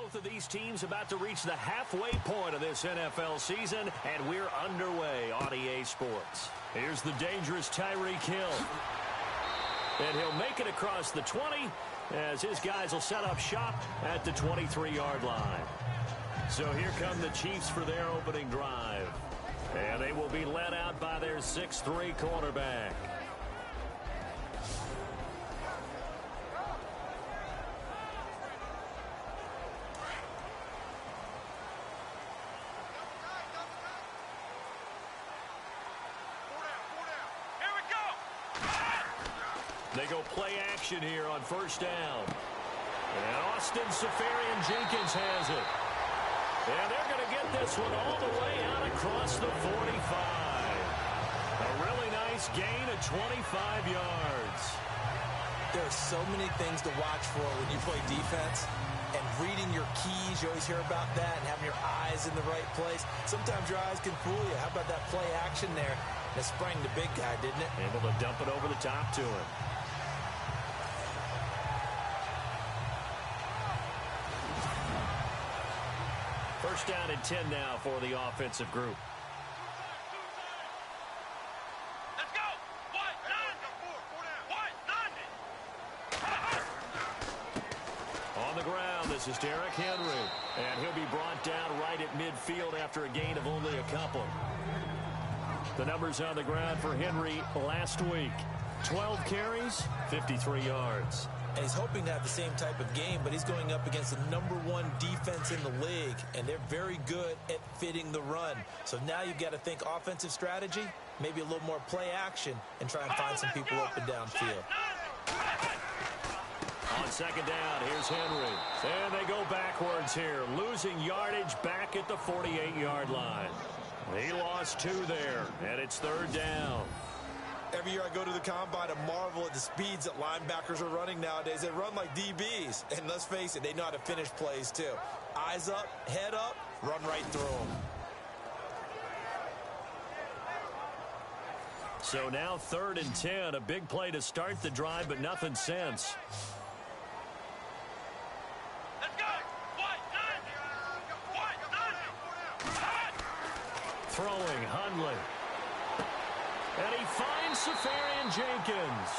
Both of these teams about to reach the halfway point of this NFL season, and we're underway on EA Sports. Here's the dangerous Tyreek Hill. And he'll make it across the 20 as his guys will set up shop at the 23-yard line. So here come the Chiefs for their opening drive. And they will be led out by their 6'3" quarterback. They go play action here on first down. And Austin Seferian-Jenkins has it. And they're going to get this one all the way out across the 45. A really nice gain of 25 yards. There are so many things to watch for when you play defense. And reading your keys, you always hear about that, and having your eyes in the right place. Sometimes your eyes can fool you. How about that play action there? That sprang the big guy, didn't it? Able to dump it over the top to him. First down and 10 now for the offensive group. Let's go! White, on the ground, this is Derrick Henry. And he'll be brought down right at midfield after a gain of only a couple. The numbers on the ground for Henry last week. 12 carries, 53 yards. And he's hoping to have the same type of game, but he's going up against the #1 defense in the league, and they're very good at fitting the run. So now you've got to think offensive strategy, maybe a little more play action, and try and find some people up and downfield. On second down, here's Henry. And they go backwards here, losing yardage back at the 48-yard line. He lost 2 there, and it's third down. Every year I go to the combine and marvel at the speeds that linebackers are running nowadays. They run like DBs. And let's face it, they know how to finish plays too. Eyes up, head up, run right through them. So now third and 10. A big play to start the drive, but nothing since. Let's go! White, Throwing, Hundley. And he finds Seferian-Jenkins.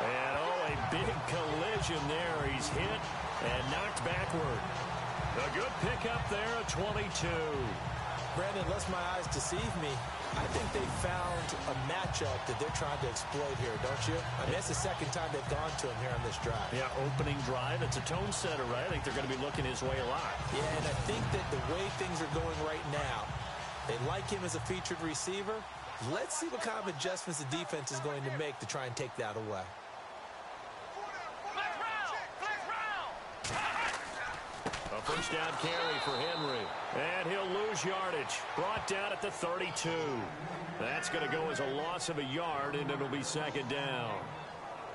And, oh, a big collision there. He's hit and knocked backward. A good pickup there at 22. Brandon, lest my eyes deceive me, I think they found a matchup that they're trying to exploit here, don't you? I mean, that's the second time they've gone to him here on this drive. Yeah, opening drive. It's a tone setter, right? I think they're going to be looking his way a lot. Yeah, and I think that the way things are going right now, they like him as a featured receiver. Let's see what kind of adjustments the defense is going to make to try and take that away. A first down carry for Henry. And he'll lose yardage. Brought down at the 32. That's going to go as a loss of a yard, and it'll be second down.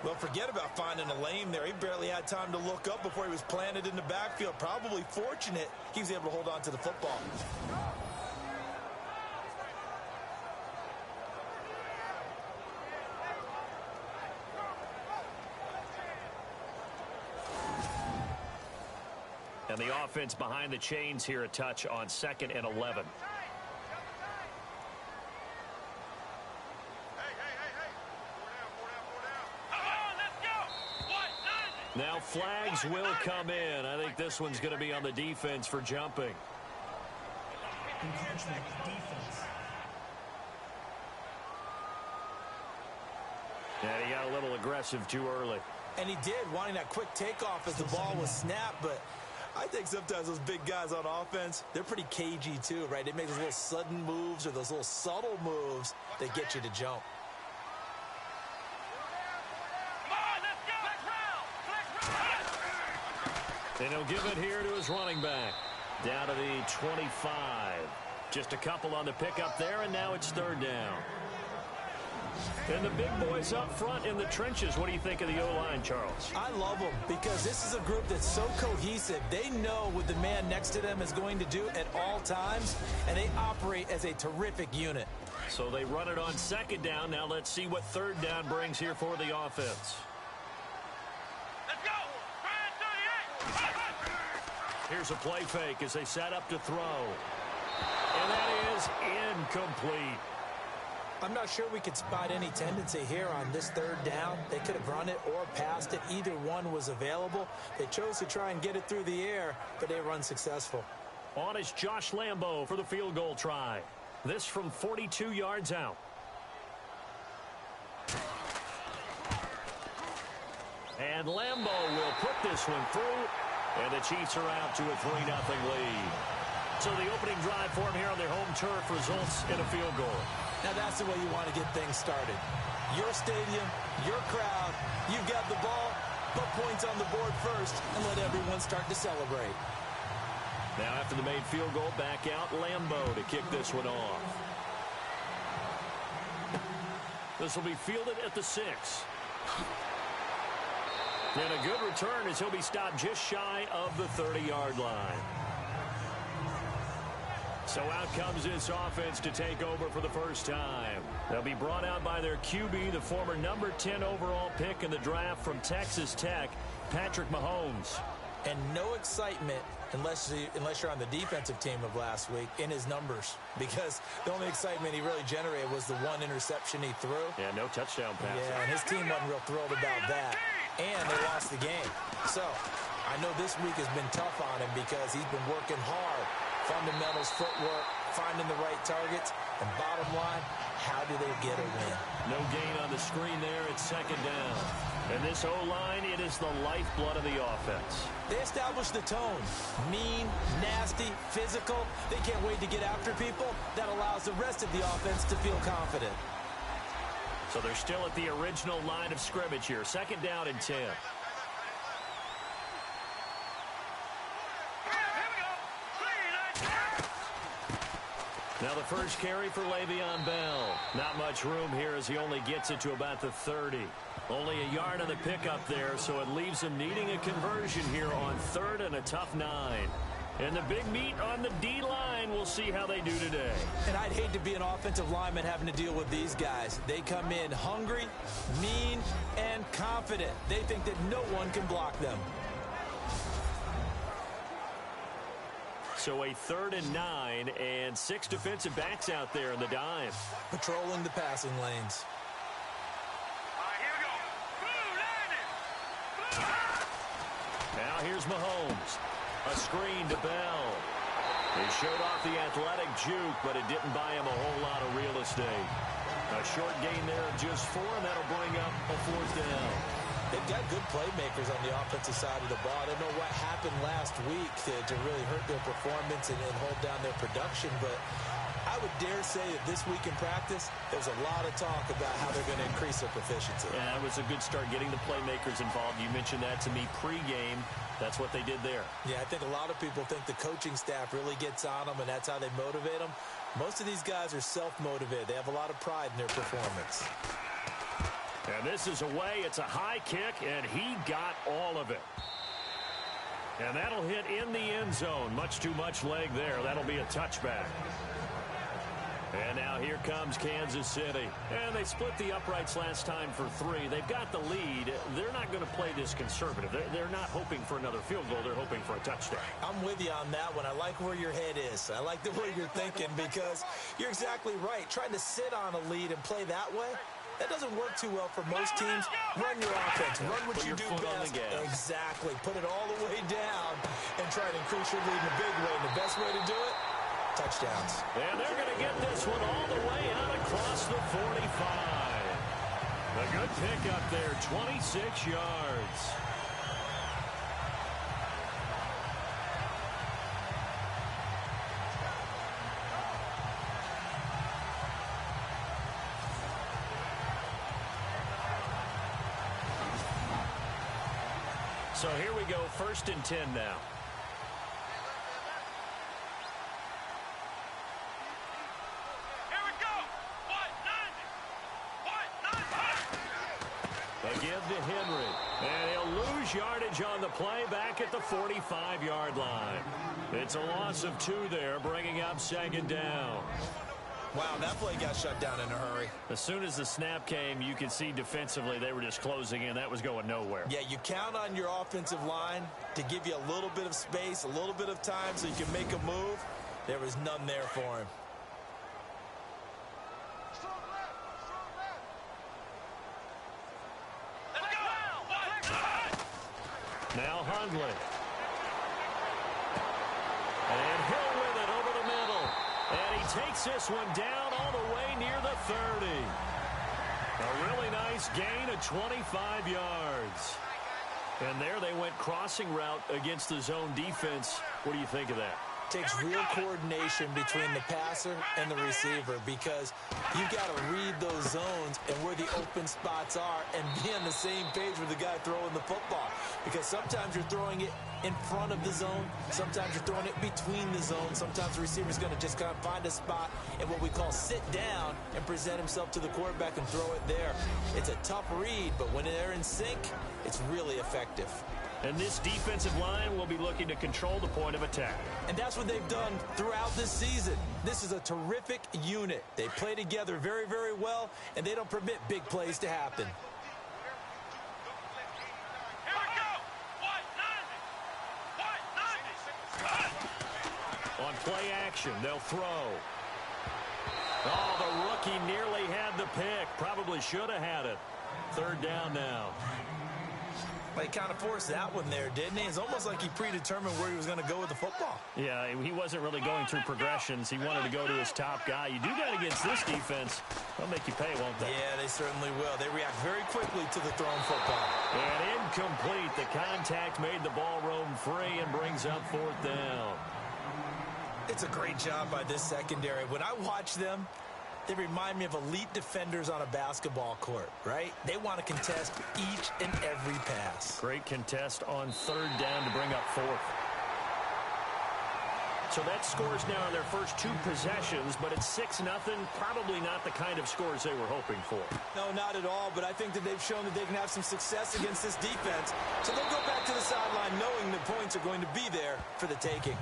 Well, forget about finding a lane there. He barely had time to look up before he was planted in the backfield. Probably fortunate he was able to hold on to the football. And the offense behind the chains here a touch on 2nd and 11. Now flags will come in. I think this one's going to be on the defense for jumping. And he got a little aggressive too early. And he did, wanting that quick takeoff as the ball was snapped, but I think sometimes those big guys on offense, they're pretty cagey too, right? They make those little sudden moves or those little subtle moves that get you to jump. And he'll give it here to his running back. Down to the 25. Just a couple on the pickup there, and now it's third down. And the big boys up front in the trenches. What do you think of the O-line, Charles? I love them because this is a group that's so cohesive. They know what the man next to them is going to do at all times, and they operate as a terrific unit. So they run it on second down. Now let's see what third down brings here for the offense. Let's go! Here's a play fake as they set up to throw. And that is incomplete. I'm not sure we could spot any tendency here on this third down. They could have run it or passed it. Either one was available. They chose to try and get it through the air, but they were unsuccessful. On is Josh Lambo for the field goal try. This from 42 yards out. And Lambo will put this one through, and the Chiefs are out to a 3-0 lead. So the opening drive for them here on their home turf results in a field goal. Now that's the way you want to get things started. Your stadium, your crowd, you've got the ball, put points on the board first and let everyone start to celebrate. Now after the made field goal, back out Lambo to kick this one off. This will be fielded at the 6. And a good return as he'll be stopped just shy of the 30-yard line. So out comes this offense to take over for the first time. They'll be brought out by their QB, the former number 10 overall pick in the draft from Texas Tech, Patrick Mahomes. And no excitement unless you're on the defensive team of last week in his numbers, because the only excitement he really generated was the one interception he threw. Yeah, no touchdown pass. Yeah, and his team wasn't real thrilled about that. And they lost the game. So I know this week has been tough on him because he's been working hard. Fundamentals, footwork, finding the right targets, and bottom line, how do they get a win? No gain on the screen there. It's second down. And this O-line, it is the lifeblood of the offense. They established the tone. Mean, nasty, physical. They can't wait to get after people. That allows the rest of the offense to feel confident. So they're still at the original line of scrimmage here. Second down and 10. Now the first carry for Le'Veon Bell. Not much room here as he only gets it to about the 30. Only a yard on the pickup there, so it leaves him needing a conversion here on 3rd and a tough 9. And the big meat on the D-line, we'll see how they do today. And I'd hate to be an offensive lineman having to deal with these guys. They come in hungry, mean, and confident. They think that no one can block them. So a 3rd and 9 and 6 defensive backs out there in the dime. Patrolling the passing lanes. Here we go. Now here's Mahomes. A screen to Bell. He showed off the athletic juke, but it didn't buy him a whole lot of real estate. A short gain there of just 4, and that'll bring up a 4th down. They've got good playmakers on the offensive side of the ball. I don't know what happened last week to really hurt their performance and hold down their production, but I would dare say that this week in practice, there's a lot of talk about how they're going to increase their proficiency. Yeah, it was a good start getting the playmakers involved. You mentioned that to me pregame. That's what they did there. Yeah, I think a lot of people think the coaching staff really gets on them, and that's how they motivate them. Most of these guys are self-motivated. They have a lot of pride in their performance. And this is away. It's a high kick, and he got all of it. And that'll hit in the end zone. Much too much leg there. That'll be a touchback. And now here comes Kansas City. And they split the uprights last time for 3. They've got the lead. They're not going to play this conservative. They're not hoping for another field goal. They're hoping for a touchdown. I'm with you on that one. I like where your head is. I like the way you're thinking because you're exactly right. Trying to sit on a lead and play that way, that doesn't work too well for most teams. Run your offense. Run what you do best. Exactly. Put it all the way down and try to increase your lead in a big way. And the best way to do it, touchdowns. And they're going to get this one all the way out across the 45. A good pickup there, 26 yards. So here we go, 1st and 10 now. Again to Henry. And he'll lose yardage on the play back at the 45-yard line. It's a loss of 2 there, bringing up 2nd down. Wow, that play got shut down in a hurry. As soon as the snap came, you could see defensively they were just closing in. That was going nowhere. Yeah, you count on your offensive line to give you a little bit of space, a little bit of time so you can make a move. There was none there for him. Now Hundley. And Hill with it over the middle. And he takes this one down all the way near the 30. A really nice gain of 25 yards. And there they went crossing route against the zone defense. What do you think of that? Takes real coordination between the passer and the receiver because you've got to read those zones and where the open spots are and be on the same page with the guy throwing the football. Because sometimes you're throwing it in front of the zone. Sometimes you're throwing it between the zones. Sometimes the receiver's going to just kind of find a spot and what we call sit down and present himself to the quarterback and throw it there. It's a tough read, but when they're in sync, it's really effective. And this defensive line will be looking to control the point of attack. And that's what they've done throughout this season. This is a terrific unit. They play together very, very well, and they don't permit big plays to happen. On play action, they'll throw. Oh, the rookie nearly had the pick. Probably should have had it. Third down now. Well, he kind of forced that one there, didn't he? It's almost like he predetermined where he was going to go with the football. Yeah, he wasn't really going through progressions. He wanted to go to his top guy. You do that against this defense. They'll make you pay, won't they? Yeah, they certainly will. They react very quickly to the thrown football. And incomplete. The contact made the ball roam free and brings up fourth down. It's a great job by this secondary. When I watch them, they remind me of elite defenders on a basketball court, right? They want to contest each and every pass. Great contest on third down to bring up fourth. So that scores now on their first two possessions, but it's 6-0. Probably not the kind of scores they were hoping for. No, not at all, but I think that they've shown that they can have some success against this defense. So they'll go back to the sideline knowing the points are going to be there for the taking.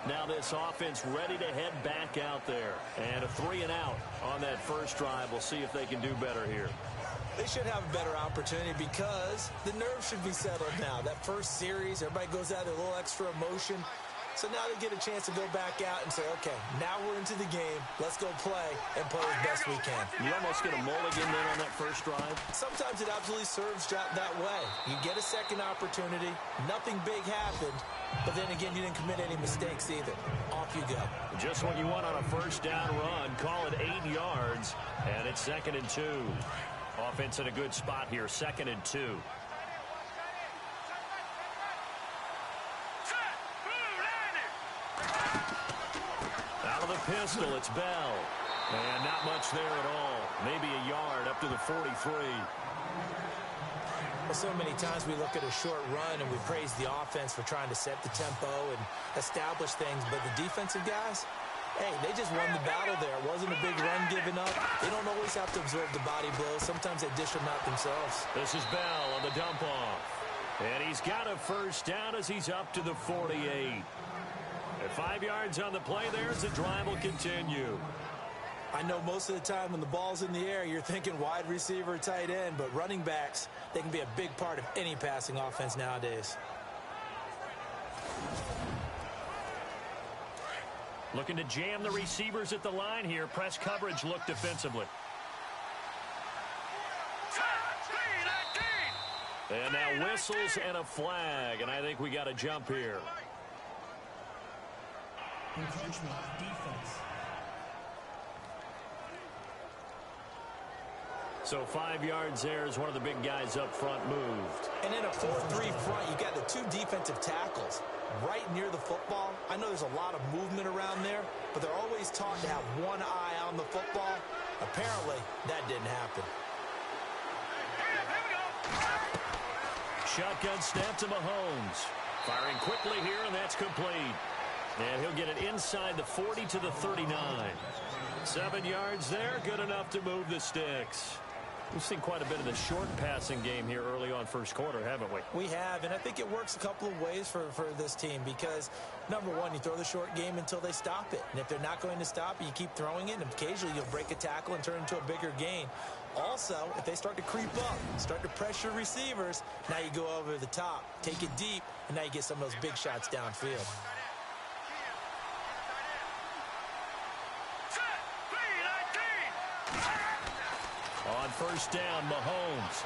Now this offense ready to head back out there. And a 3-and-out on that first drive. We'll see if they can do better here. They should have a better opportunity because the nerves should be settled now. That first series, everybody goes out with a little extra emotion. So now they get a chance to go back out and say, okay, now we're into the game. Let's go play and play as best we can. You almost get a mulligan then on that first drive. Sometimes it absolutely serves that way. You get a second opportunity. Nothing big happened. But then again, you didn't commit any mistakes either. Off you go. Just what you want on a first down run. Call it 8 yards. And it's 2nd and 2. Offense in a good spot here. 2nd and 2. Out of the pistol, it's Bell. And not much there at all. Maybe a yard up to the 43. Well, so many times we look at a short run and we praise the offense for trying to set the tempo and establish things. But the defensive guys, hey, they just won the battle there. It wasn't a big run given up. They don't always have to absorb the body blows. Sometimes they dish them out themselves. This is Bell on the dump off. And he's got a first down as he's up to the 48. At 5 yards on the play there as the drive will continue. I know most of the time when the ball's in the air, you're thinking wide receiver, tight end, but running backs, they can be a big part of any passing offense nowadays. Looking to jam the receivers at the line here. Press coverage look defensively. And now whistles and a flag, and I think we got a jump here. Encroachment defense. So 5 yards there as one of the big guys up front moved. And in a 4-3 front, you got the two defensive tackles right near the football. I know there's a lot of movement around there, but they're always taught to have one eye on the football. Apparently, that didn't happen. Shotgun snap to Mahomes. Firing quickly here, and that's complete. And he'll get it inside the 40 to the 39. 7 yards there, good enough to move the sticks. We've seen quite a bit of the short passing game here early on first quarter, haven't we? We have, and I think it works a couple of ways for this team because, number one, you throw the short game until they stop it. And if they're not going to stop it, you keep throwing it, and occasionally you'll break a tackle and turn it into a bigger gain. Also, if they start to creep up, start to pressure receivers, now you go over the top, take it deep, and now you get some of those big shots downfield. On first down, Mahomes.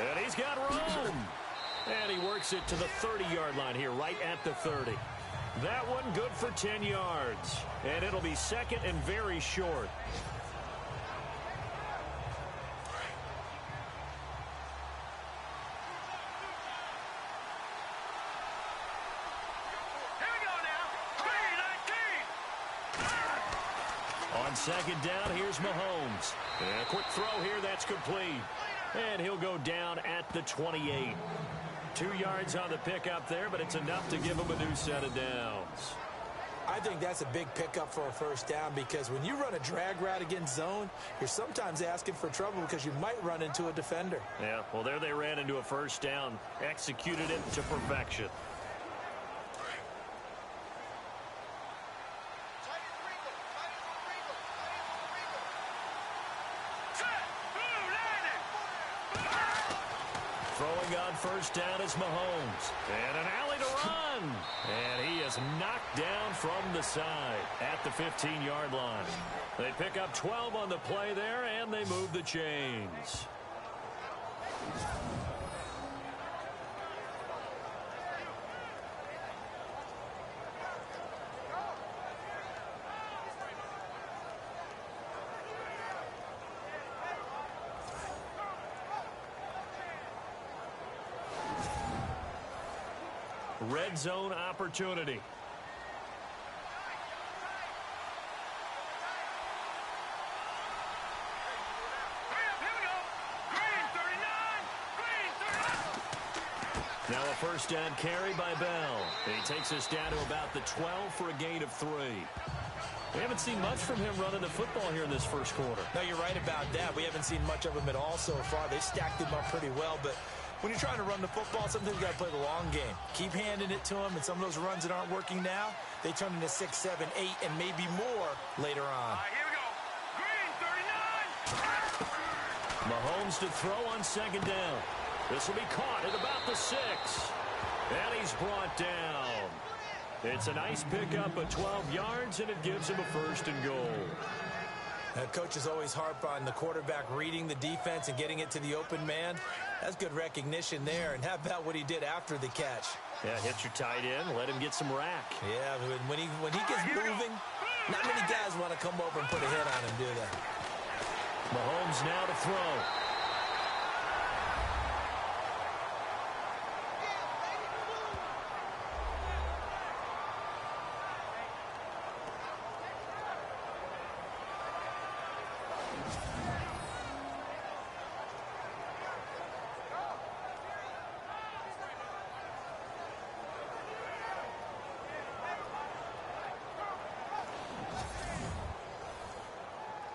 And he's got room. And he works it to the 30-yard line here, right at the 30. That one good for 10 yards. And it'll be second and very short. On second down, here's Mahomes. And a quick throw here, that's complete. And he'll go down at the 28. 2 yards on the pickup there, but it's enough to give him a new set of downs. I think that's a big pickup for a first down because when you run a drag route against zone, you're sometimes asking for trouble because you might run into a defender. Yeah, well, there they ran into a first down, executed it to perfection. Throwing on first down is Mahomes. And an alley to run. And he is knocked down from the side at the 15-yard line. They pick up 12 on the play there, and they move the chains. Red zone opportunity. Now a first down carry by Bell. He takes us down to about the 12 for a gain of 3. We haven't seen much from him running the football here in this first quarter. No, you're right about that. We haven't seen much of him at all so far. They stacked him up pretty well, but when you're trying to run the football, sometimes you got to play the long game. Keep handing it to him, and some of those runs that aren't working now, they turn into 6, 7, 8, and maybe more later on. Here we go. Green, 39. Mahomes to throw on second down. This will be caught at about the 6. And he's brought down. It's a nice pickup of 12 yards, and it gives him a first and goal. Coaches always harp on the quarterback reading the defense and getting it to the open man. That's good recognition there. And how about what he did after the catch? Yeah, hit your tight end, let him get some rack. Yeah, when he gets moving, not many guys want to come over and put a hit on him, do they? Mahomes now to throw.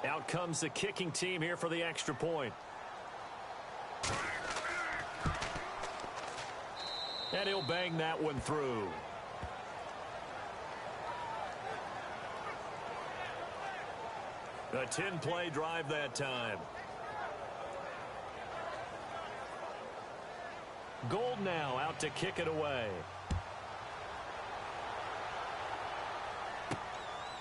Out comes the kicking team here for the extra point. And he'll bang that one through. A 10-play drive that time. Gold now out to kick it away.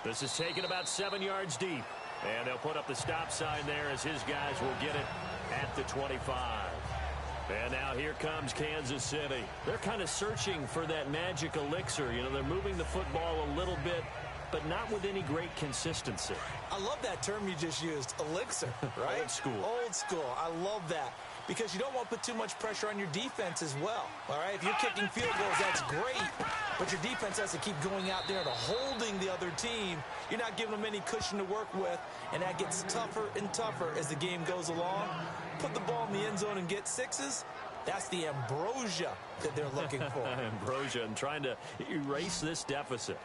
This is taken about 7 yards deep. And they'll put up the stop sign there as his guys will get it at the 25. And now here comes Kansas City. They're kind of searching for that magic elixir. You know, they're moving the football a little bit, but not with any great consistency. I love that term you just used, elixir, right? Old school. Old school. I love that. Because you don't want to put too much pressure on your defense as well. All right, if you're kicking field goals, that's great. But your defense has to keep going out there and holding the other team. You're not giving them any cushion to work with, and that gets tougher and tougher as the game goes along. Put the ball in the end zone and get 6s. That's the ambrosia that they're looking for. Ambrosia and trying to erase this deficit.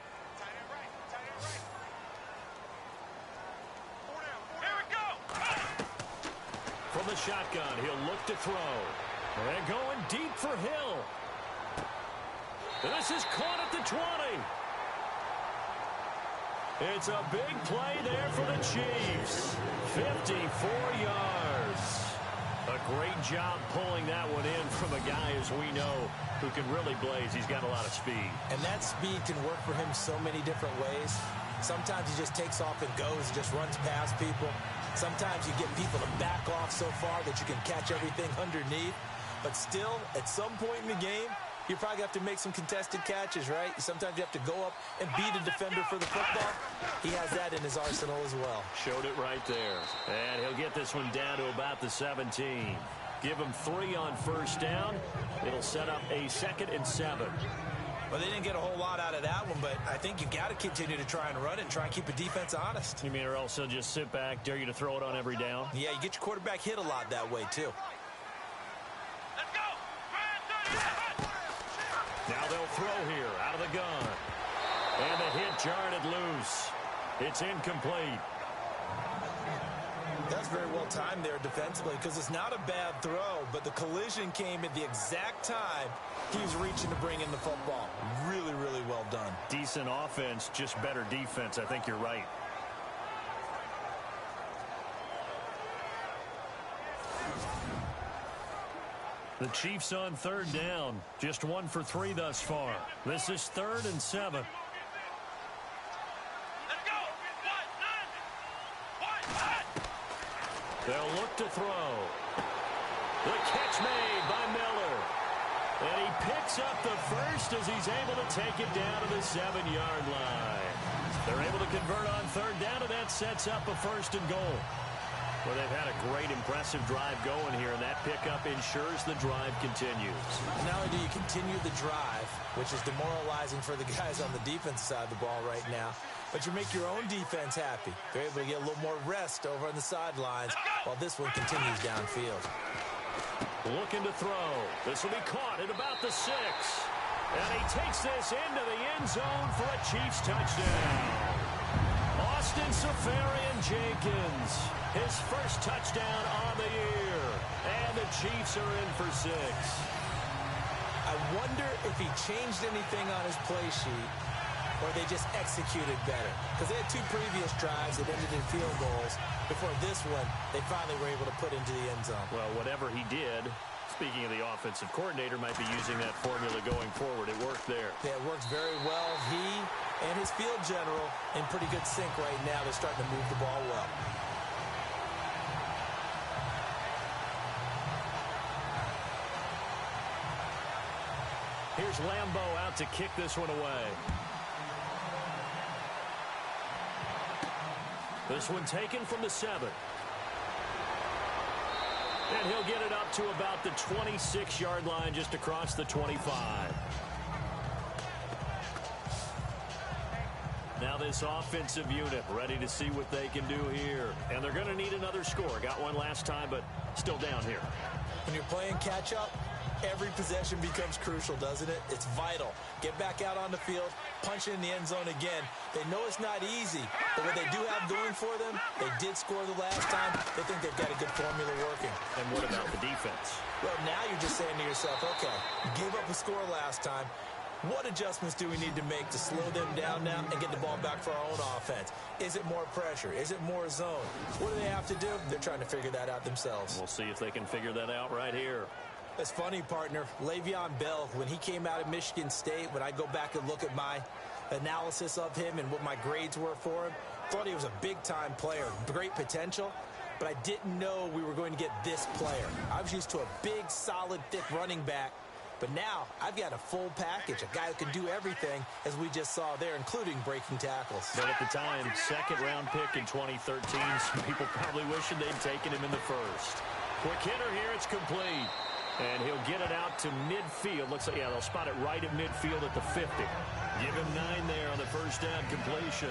Here we go. the shotgun. He'll look to throw. And going deep for Hill. This is caught at the 20. It's a big play there for the Chiefs. 54 yards. A great job pulling that one in from a guy, as we know, who can really blaze. He's got a lot of speed. And that speed can work for him so many different ways. Sometimes he just takes off and goes, just runs past people. Sometimes you get people to back off so far that you can catch everything underneath. But still, at some point in the game, you probably have to make some contested catches, right? Sometimes you have to go up and beat a defender for the football. He has that in his arsenal as well. Showed it right there. And he'll get this one down to about the 17. Give him 3 on first down. It'll set up a 2nd and 7. Well, they didn't get a whole lot out of that one, but I think you got to continue to try and run it and try and keep the defense honest. You mean or else they'll just sit back, dare you to throw it on every down? Yeah, you get your quarterback hit a lot that way, too. Let's go. Now they'll throw here out of the gun. And the hit jarred it loose. It's incomplete. That's very well timed there defensively because it's not a bad throw, but the collision came at the exact time he was reaching to bring in the football. Really, really well done. Decent offense, just better defense. I think you're right. The Chiefs on 3rd down. Just 1 for 3 thus far. This is 3rd and 7. Let's go. They'll look to throw. The catch made by Miller. And he picks up the first as he's able to take it down to the 7-yard line. They're able to convert on 3rd down, and that sets up a 1st and goal. Well, they've had a great, impressive drive going here, and that pickup ensures the drive continues. Not only do you continue the drive, which is demoralizing for the guys on the defensive side of the ball right now, but you make your own defense happy. They're able to get a little more rest over on the sidelines while this one continues downfield. Looking to throw. This will be caught at about the 6. And he takes this into the end zone for a Chiefs touchdown. Austin Seferian-Jenkins, his first touchdown on the year. And the Chiefs are in for 6. I wonder if he changed anything on his play sheet or they just executed better. Because they had 2 previous drives that ended in field goals. Before this one, they finally were able to put into the end zone. Well, whatever he did, speaking of the offensive coordinator, might be using that formula going forward. It worked there. Yeah, it works very well. He and his field general in pretty good sync right now. They're starting to move the ball well. Here's Lambeau out to kick this one away. This one taken from the 7. And he'll get it up to about the 26-yard line, just across the 25. Now this offensive unit ready to see what they can do here. And they're going to need another score. Got one last time, but still down here. When you're playing catch-up, every possession becomes crucial, doesn't it? It's vital. Get back out on the field, punch it in the end zone again. They know it's not easy, but what they do have going for them, they did score the last time. They think they've got a good formula working. And what about the defense? Well, now you're just saying to yourself, okay, gave up a score last time. What adjustments do we need to make to slow them down now and get the ball back for our own offense? Is it more pressure? Is it more zone? What do they have to do? They're trying to figure that out themselves. We'll see if they can figure that out right here. It's funny, partner. Le'Veon Bell, when he came out of Michigan State, when I go back and look at my analysis of him and what my grades were for him, thought he was a big-time player, great potential, but I didn't know we were going to get this player. I was used to a big, solid, thick running back, but now I've got a full package, a guy who can do everything, as we just saw there, including breaking tackles. But at the time, 2nd-round pick in 2013, some people probably wishing they'd taken him in the 1st. Quick hitter here, it's complete. And he'll get it out to midfield. Looks like, yeah, they'll spot it right at midfield at the 50. Give him 9 there on the first down completion.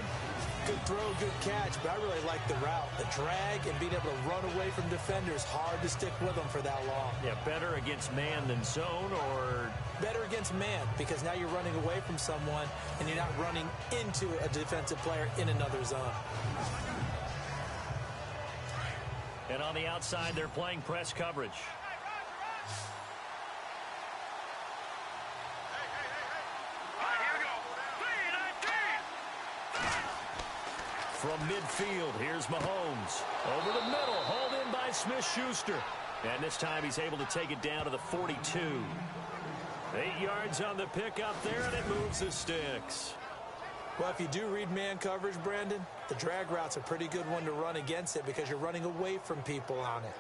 Good throw, good catch, but I really like the route. The drag and being able to run away from defenders, hard to stick with them for that long. Yeah, better against man than zone, or? Better against man, because now you're running away from someone and you're not running into a defensive player in another zone. And on the outside, they're playing press coverage. From midfield, here's Mahomes. Over the middle, hauled in by Smith-Schuster. And this time he's able to take it down to the 42. 8 yards on the pickup there, and it moves the sticks. Well, if you do read man coverage, Brandon, the drag route's a pretty good one to run against it because you're running away from people on it.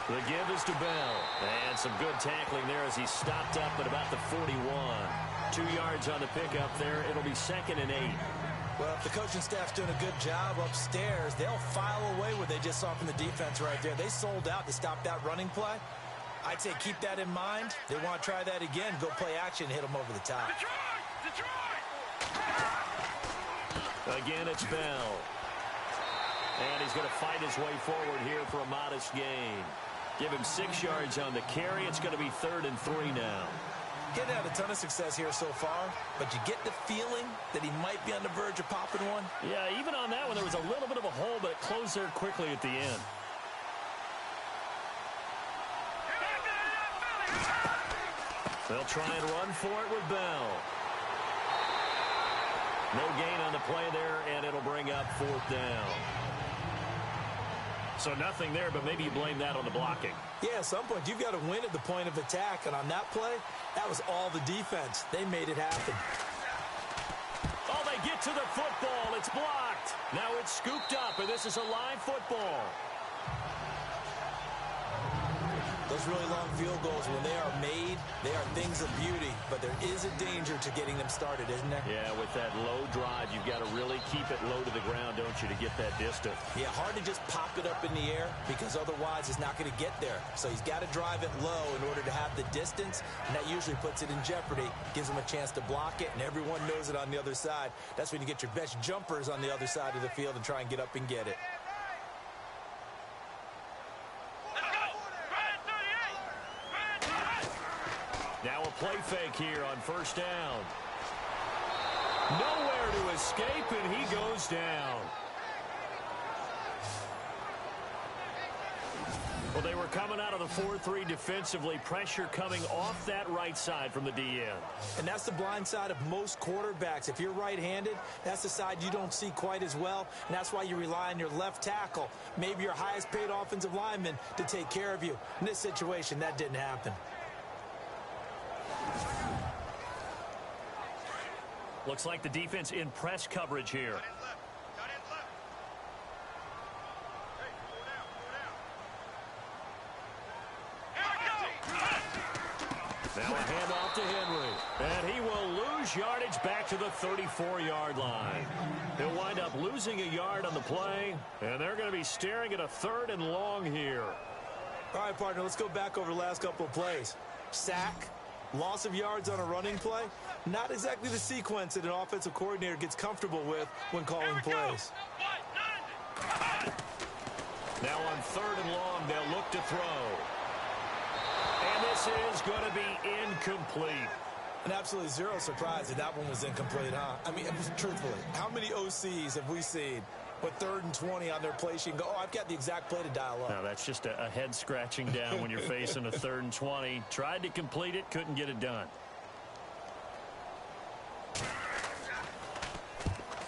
The give is to Bell. And some good tackling there as he stopped up at about the 41. 2 yards on the pickup there. It'll be 2nd and 8. Well, if the coaching staff's doing a good job upstairs, they'll file away what they just saw from the defense right there. They sold out to stop that running play. I'd say keep that in mind. They want to try that again. Go play action and hit them over the top. Again, it's Bell. And he's going to fight his way forward here for a modest gain. Give him 6 yards on the carry. It's going to be 3rd and 3 now. He hasn't had a ton of success here so far, but you get the feeling that he might be on the verge of popping one. Yeah, even on that one, there was a little bit of a hole, but it closed there quickly at the end. They'll try and run for it with Bell. No gain on the play there, and it'll bring up 4th down. So nothing there, but maybe you blame that on the blocking. Yeah, at some point, you've got to win at the point of attack. And on that play, that was all the defense. They made it happen. Oh, they get to the football. It's blocked. Now it's scooped up, and this is a live football. Those really long field goals, when they are made, they are things of beauty. But there is a danger to getting them started, isn't there? Yeah, with that low drive, you've got to really keep it low to the ground, don't you, to get that distance. Yeah, hard to just pop it up in the air because otherwise it's not going to get there. So he's got to drive it low in order to have the distance, and that usually puts it in jeopardy, gives him a chance to block it, and everyone knows it on the other side. That's when you get your best jumpers on the other side of the field and try and get up and get it. Now a play fake here on 1st down. Nowhere to escape, and he goes down. Well, they were coming out of the 4-3 defensively. Pressure coming off that right side from the DN. And that's the blind side of most quarterbacks. If you're right-handed, that's the side you don't see quite as well. And that's why you rely on your left tackle, maybe your highest-paid offensive lineman, to take care of you. In this situation, that didn't happen. Looks like the defense in press coverage here. Now a handoff to Henry. And he will lose yardage back to the 34-yard line. He'll wind up losing a yard on the play, and they're going to be staring at a 3rd and long here. All right, partner, let's go back over the last couple of plays. Sack, loss of yards on a running play, not exactly the sequence that an offensive coordinator gets comfortable with when calling plays. Now on 3rd and long, they'll look to throw. And this is going to be incomplete. And absolutely zero surprise that that one was incomplete, huh? I mean, truthfully, how many OCs have we seen with 3rd and 20 on their play sheet and go, oh, I've got the exact play to dial up? No, that's just a head scratching down when you're facing a 3rd and 20. Tried to complete it, couldn't get it done.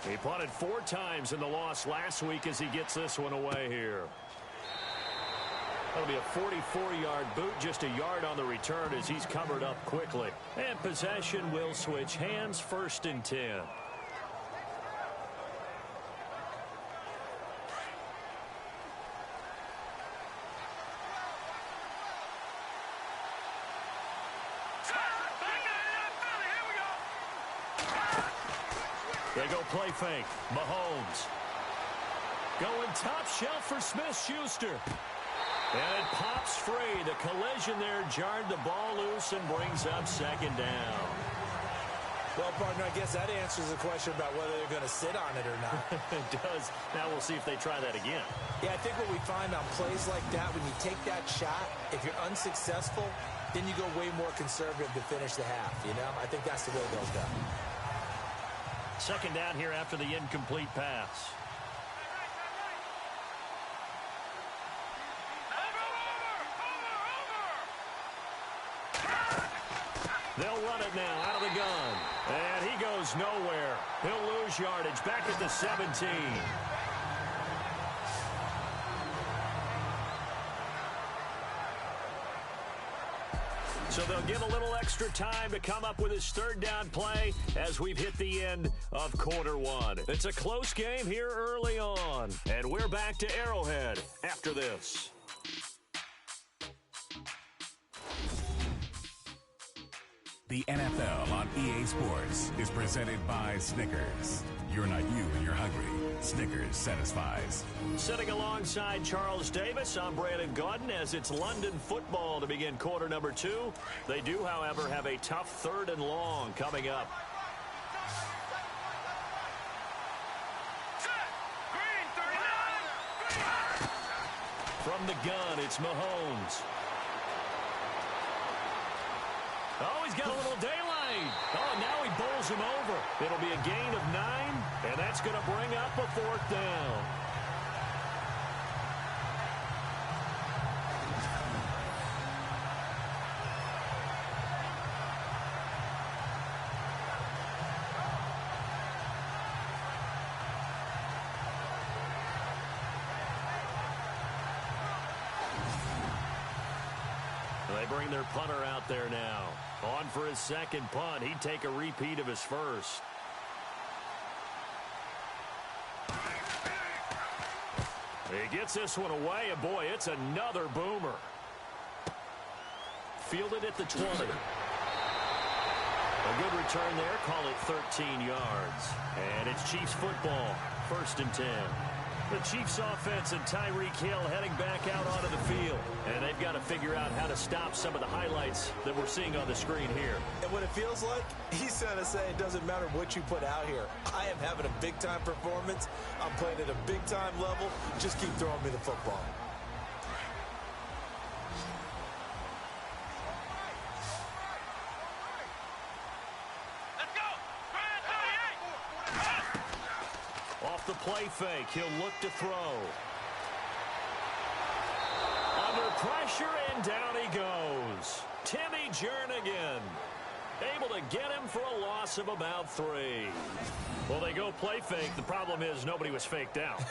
He punted 4 times in the loss last week as he gets this one away here. That'll be a 44-yard boot, just a yard on the return as he's covered up quickly. And possession will switch hands, 1st and 10. They go play fake. Mahomes. Going top shelf for Smith-Schuster. And it pops free. The collision there jarred the ball loose and brings up 2nd down. Well, partner, I guess that answers the question about whether they're going to sit on it or not. It does. Now we'll see if they try that again. Yeah, I think what we find on plays like that, when you take that shot, if you're unsuccessful, then you go way more conservative to finish the half, you know? I think that's the way they'll go. Second down here after the incomplete pass. They'll run it now out of the gun. And he goes nowhere. He'll lose yardage back at the 17. So they'll give a little extra time to come up with his third down play as we've hit the end of quarter one. It's a close game here early on. And we're back to Arrowhead after this. The NFL on EA Sports is presented by Snickers. You're not you when you're hungry. Snickers satisfies. Sitting alongside Charles Davis, I'm Brandon Gaudin as it's London football to begin quarter number 2. They do, however, have a tough third and long coming up. From the gun, it's Mahomes. Oh, he's got a little daylight. Oh, now he bowls him over. It'll be a gain of 9, and that's going to bring up a fourth down. They bring their punter out there now. On for his second punt. He'd take a repeat of his first. He gets this one away, and boy, it's another boomer. Fielded at the 20. A good return there. Call it 13 yards. And it's Chiefs football. 1st and 10. The Chiefs offense and Tyreek Hill heading back out onto the field. And they've got to figure out how to stop some of the highlights that we're seeing on the screen here. And what it feels like, he's trying to say it doesn't matter what you put out here. I am having a big-time performance. I'm playing at a big-time level. Just keep throwing me the football. The play fake. He'll look to throw. Under pressure, and down he goes. Timmy Jernigan able to get him for a loss of about 3. Well, they go play fake. The problem is nobody was faked out.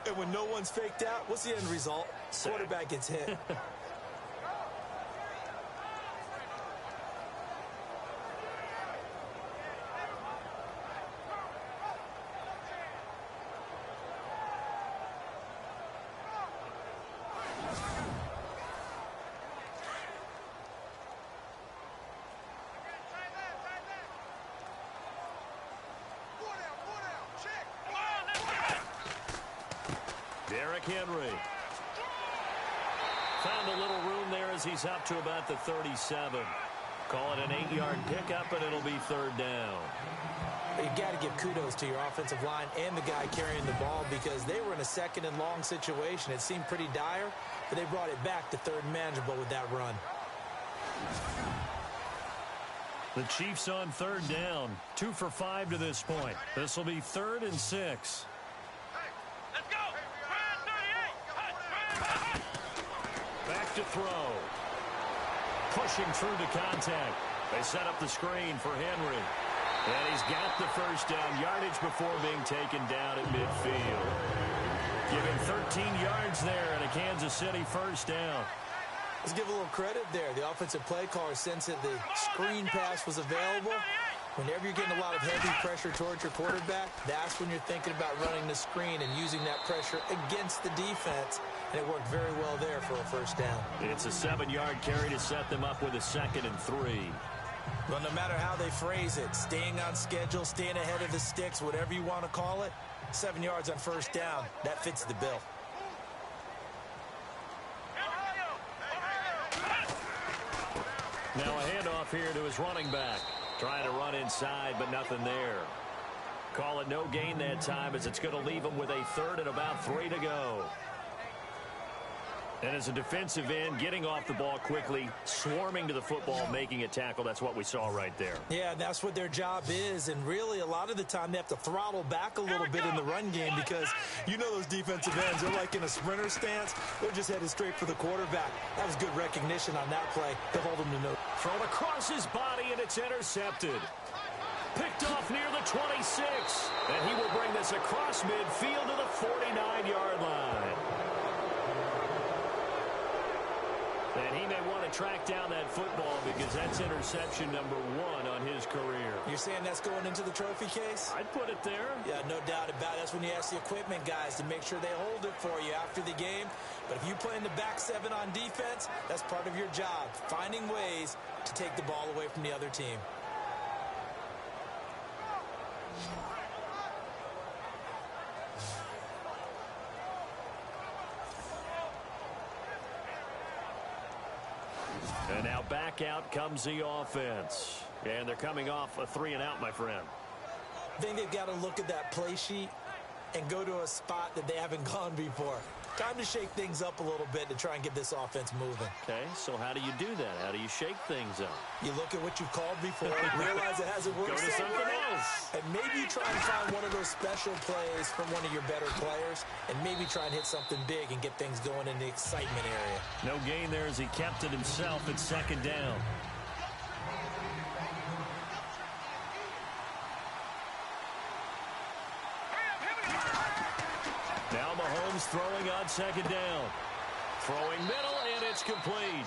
And when no one's faked out, what's the end result? Quarterback gets hit. Derrick Henry. Found a little room there as he's up to about the 37. Call it an 8-yard pickup, and it'll be 3rd down. You've got to give kudos to your offensive line and the guy carrying the ball because they were in a 2nd and long situation. It seemed pretty dire, but they brought it back to 3rd and manageable with that run. The Chiefs on 3rd down. 2 for 5 to this point. This will be 3rd and 6. Back to throw. Pushing through to contact. They set up the screen for Henry. And he's got the first down yardage before being taken down at midfield. Giving 13 yards there and a Kansas City first down. Let's give a little credit there. The offensive play caller sensed that the screen pass was available. Whenever you're getting a lot of heavy pressure towards your quarterback, that's when you're thinking about running the screen and using that pressure against the defense. And it worked very well there for a first down. It's a 7-yard carry to set them up with a 2nd and 3. Well, no matter how they phrase it, staying on schedule, staying ahead of the sticks, whatever you want to call it, 7 yards on first down, that fits the bill. Now a handoff here to his running back. Trying to run inside, but nothing there. Call it no gain that time as it's going to leave them with a third and about 3 to go. And as a defensive end, getting off the ball quickly, swarming to the football, making a tackle. That's what we saw right there. Yeah, and that's what their job is. And really, a lot of the time, they have to throttle back a little bit in the run game because you know those defensive ends, they're like in a sprinter stance. They're just headed straight for the quarterback. That was good recognition on that play to hold him to no. Thrown across his body, and it's intercepted. Picked off near the 26. And he will bring this across midfield to the 49-yard line. And he may want to track down that football because that's interception number 1 on his career. You're saying that's going into the trophy case? I'd put it there. Yeah, no doubt about it. That's when you ask the equipment guys to make sure they hold it for you after the game. But if you play in the back 7 on defense, that's part of your job, finding ways to take the ball away from the other team. And now back out comes the offense. And they're coming off a 3-and-out, my friend. I think they've got to look at that play sheet and go to a spot that they haven't gone before. Time to shake things up a little bit to try and get this offense moving. Okay, so how do you do that? How do you shake things up? You look at what you've called before, realize it hasn't worked. Go to something else. And maybe you try and find one of those special plays from one of your better players, and maybe try and hit something big and get things going in the excitement area. No gain there as he kept it himself at 2nd down. Now Mahomes throwing on 2nd down. Throwing middle, and it's complete.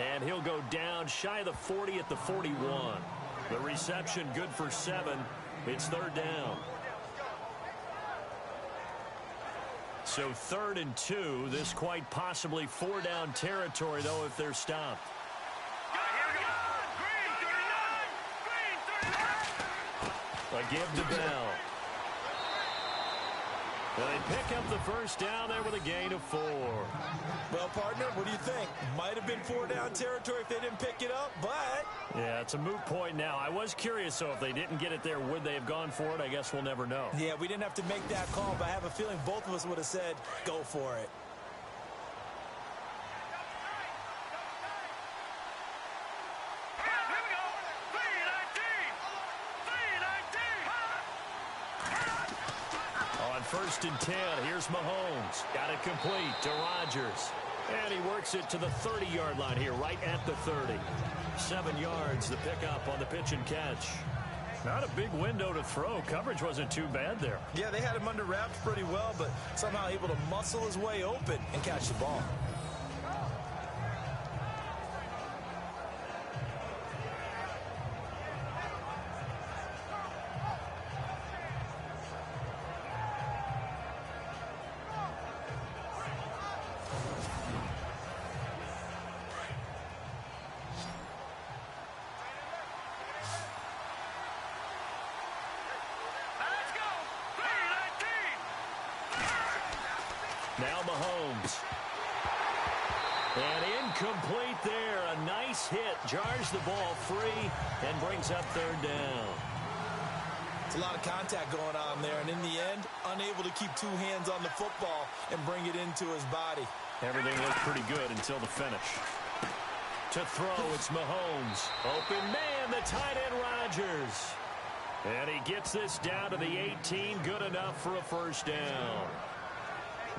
And he'll go down shy of the 40 at the 41. The reception good for 7. It's 3rd down. So 3rd and 2. This quite possibly 4-down territory, though, if they're stopped. A give to Bell. And they pick up the 1st down there with a gain of 4. Well, partner, what do you think? Might have been 4-down territory if they didn't pick it up, but... Yeah, it's a moot point now. I was curious, so if they didn't get it there, would they have gone for it? I guess we'll never know. Yeah, we didn't have to make that call, but I have a feeling both of us would have said, go for it. On 1st and 10, here's Mahomes. Got it complete to Rodgers. And he works it to the 30-yard line here, right at the 30. 7 yards, the pickup on the pitch and catch. Not a big window to throw. Coverage wasn't too bad there. Yeah, they had him under wraps pretty well, but somehow able to muscle his way open and catch the ball. Now Mahomes. And incomplete there. A nice hit. Jars the ball free and brings up 3rd down. It's a lot of contact going on there, and in the end, unable to keep 2 hands on the football and bring it into his body. Everything looked pretty good until the finish. To throw, it's Mahomes. Open man, the tight end Rodgers. And he gets this down to the 18. Good enough for a 1st down.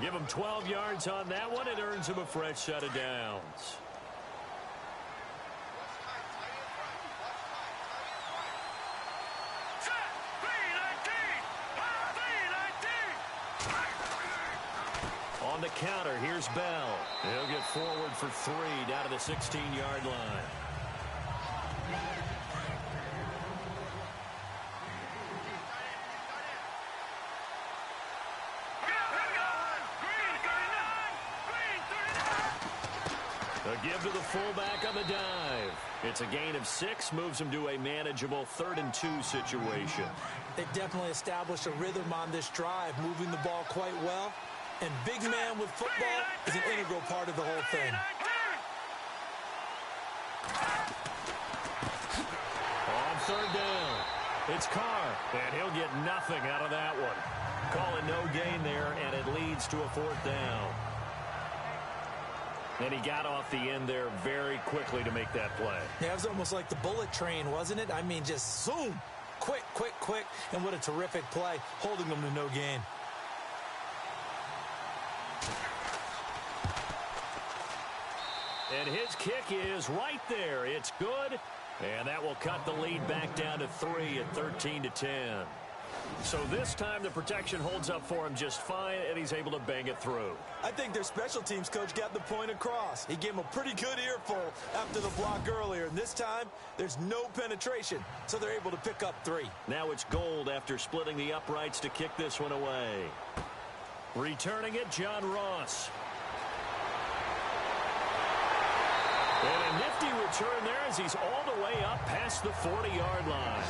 Give him 12 yards on that one. It earns him a fresh set of downs. On the counter, here's Bell. He'll get forward for 3 down to the 16-yard line. A give to the fullback on the dive. It's a gain of 6, moves him to a manageable 3rd and 2 situation. They've definitely established a rhythm on this drive, moving the ball quite well. And big man with football is an integral part of the whole thing. On It's Carr, and he'll get nothing out of that one. Calling no gain there, and it leads to a 4th down. And he got off the end there very quickly to make that play. Yeah, it was almost like the bullet train, wasn't it? I mean, just zoom. Quick, quick, quick. And what a terrific play, holding them to no gain. And his kick is right there. It's good. And that will cut the lead back down to 3 at 13-10. So this time the protection holds up for him just fine, and he's able to bang it through. I think their special teams coach got the point across. He gave him a pretty good earful after the block earlier, and this time there's no penetration, so they're able to pick up 3. Now it's Gold after splitting the uprights to kick this one away. Returning it, John Ross. And a nifty return there as he's all the way up past the 40-yard line.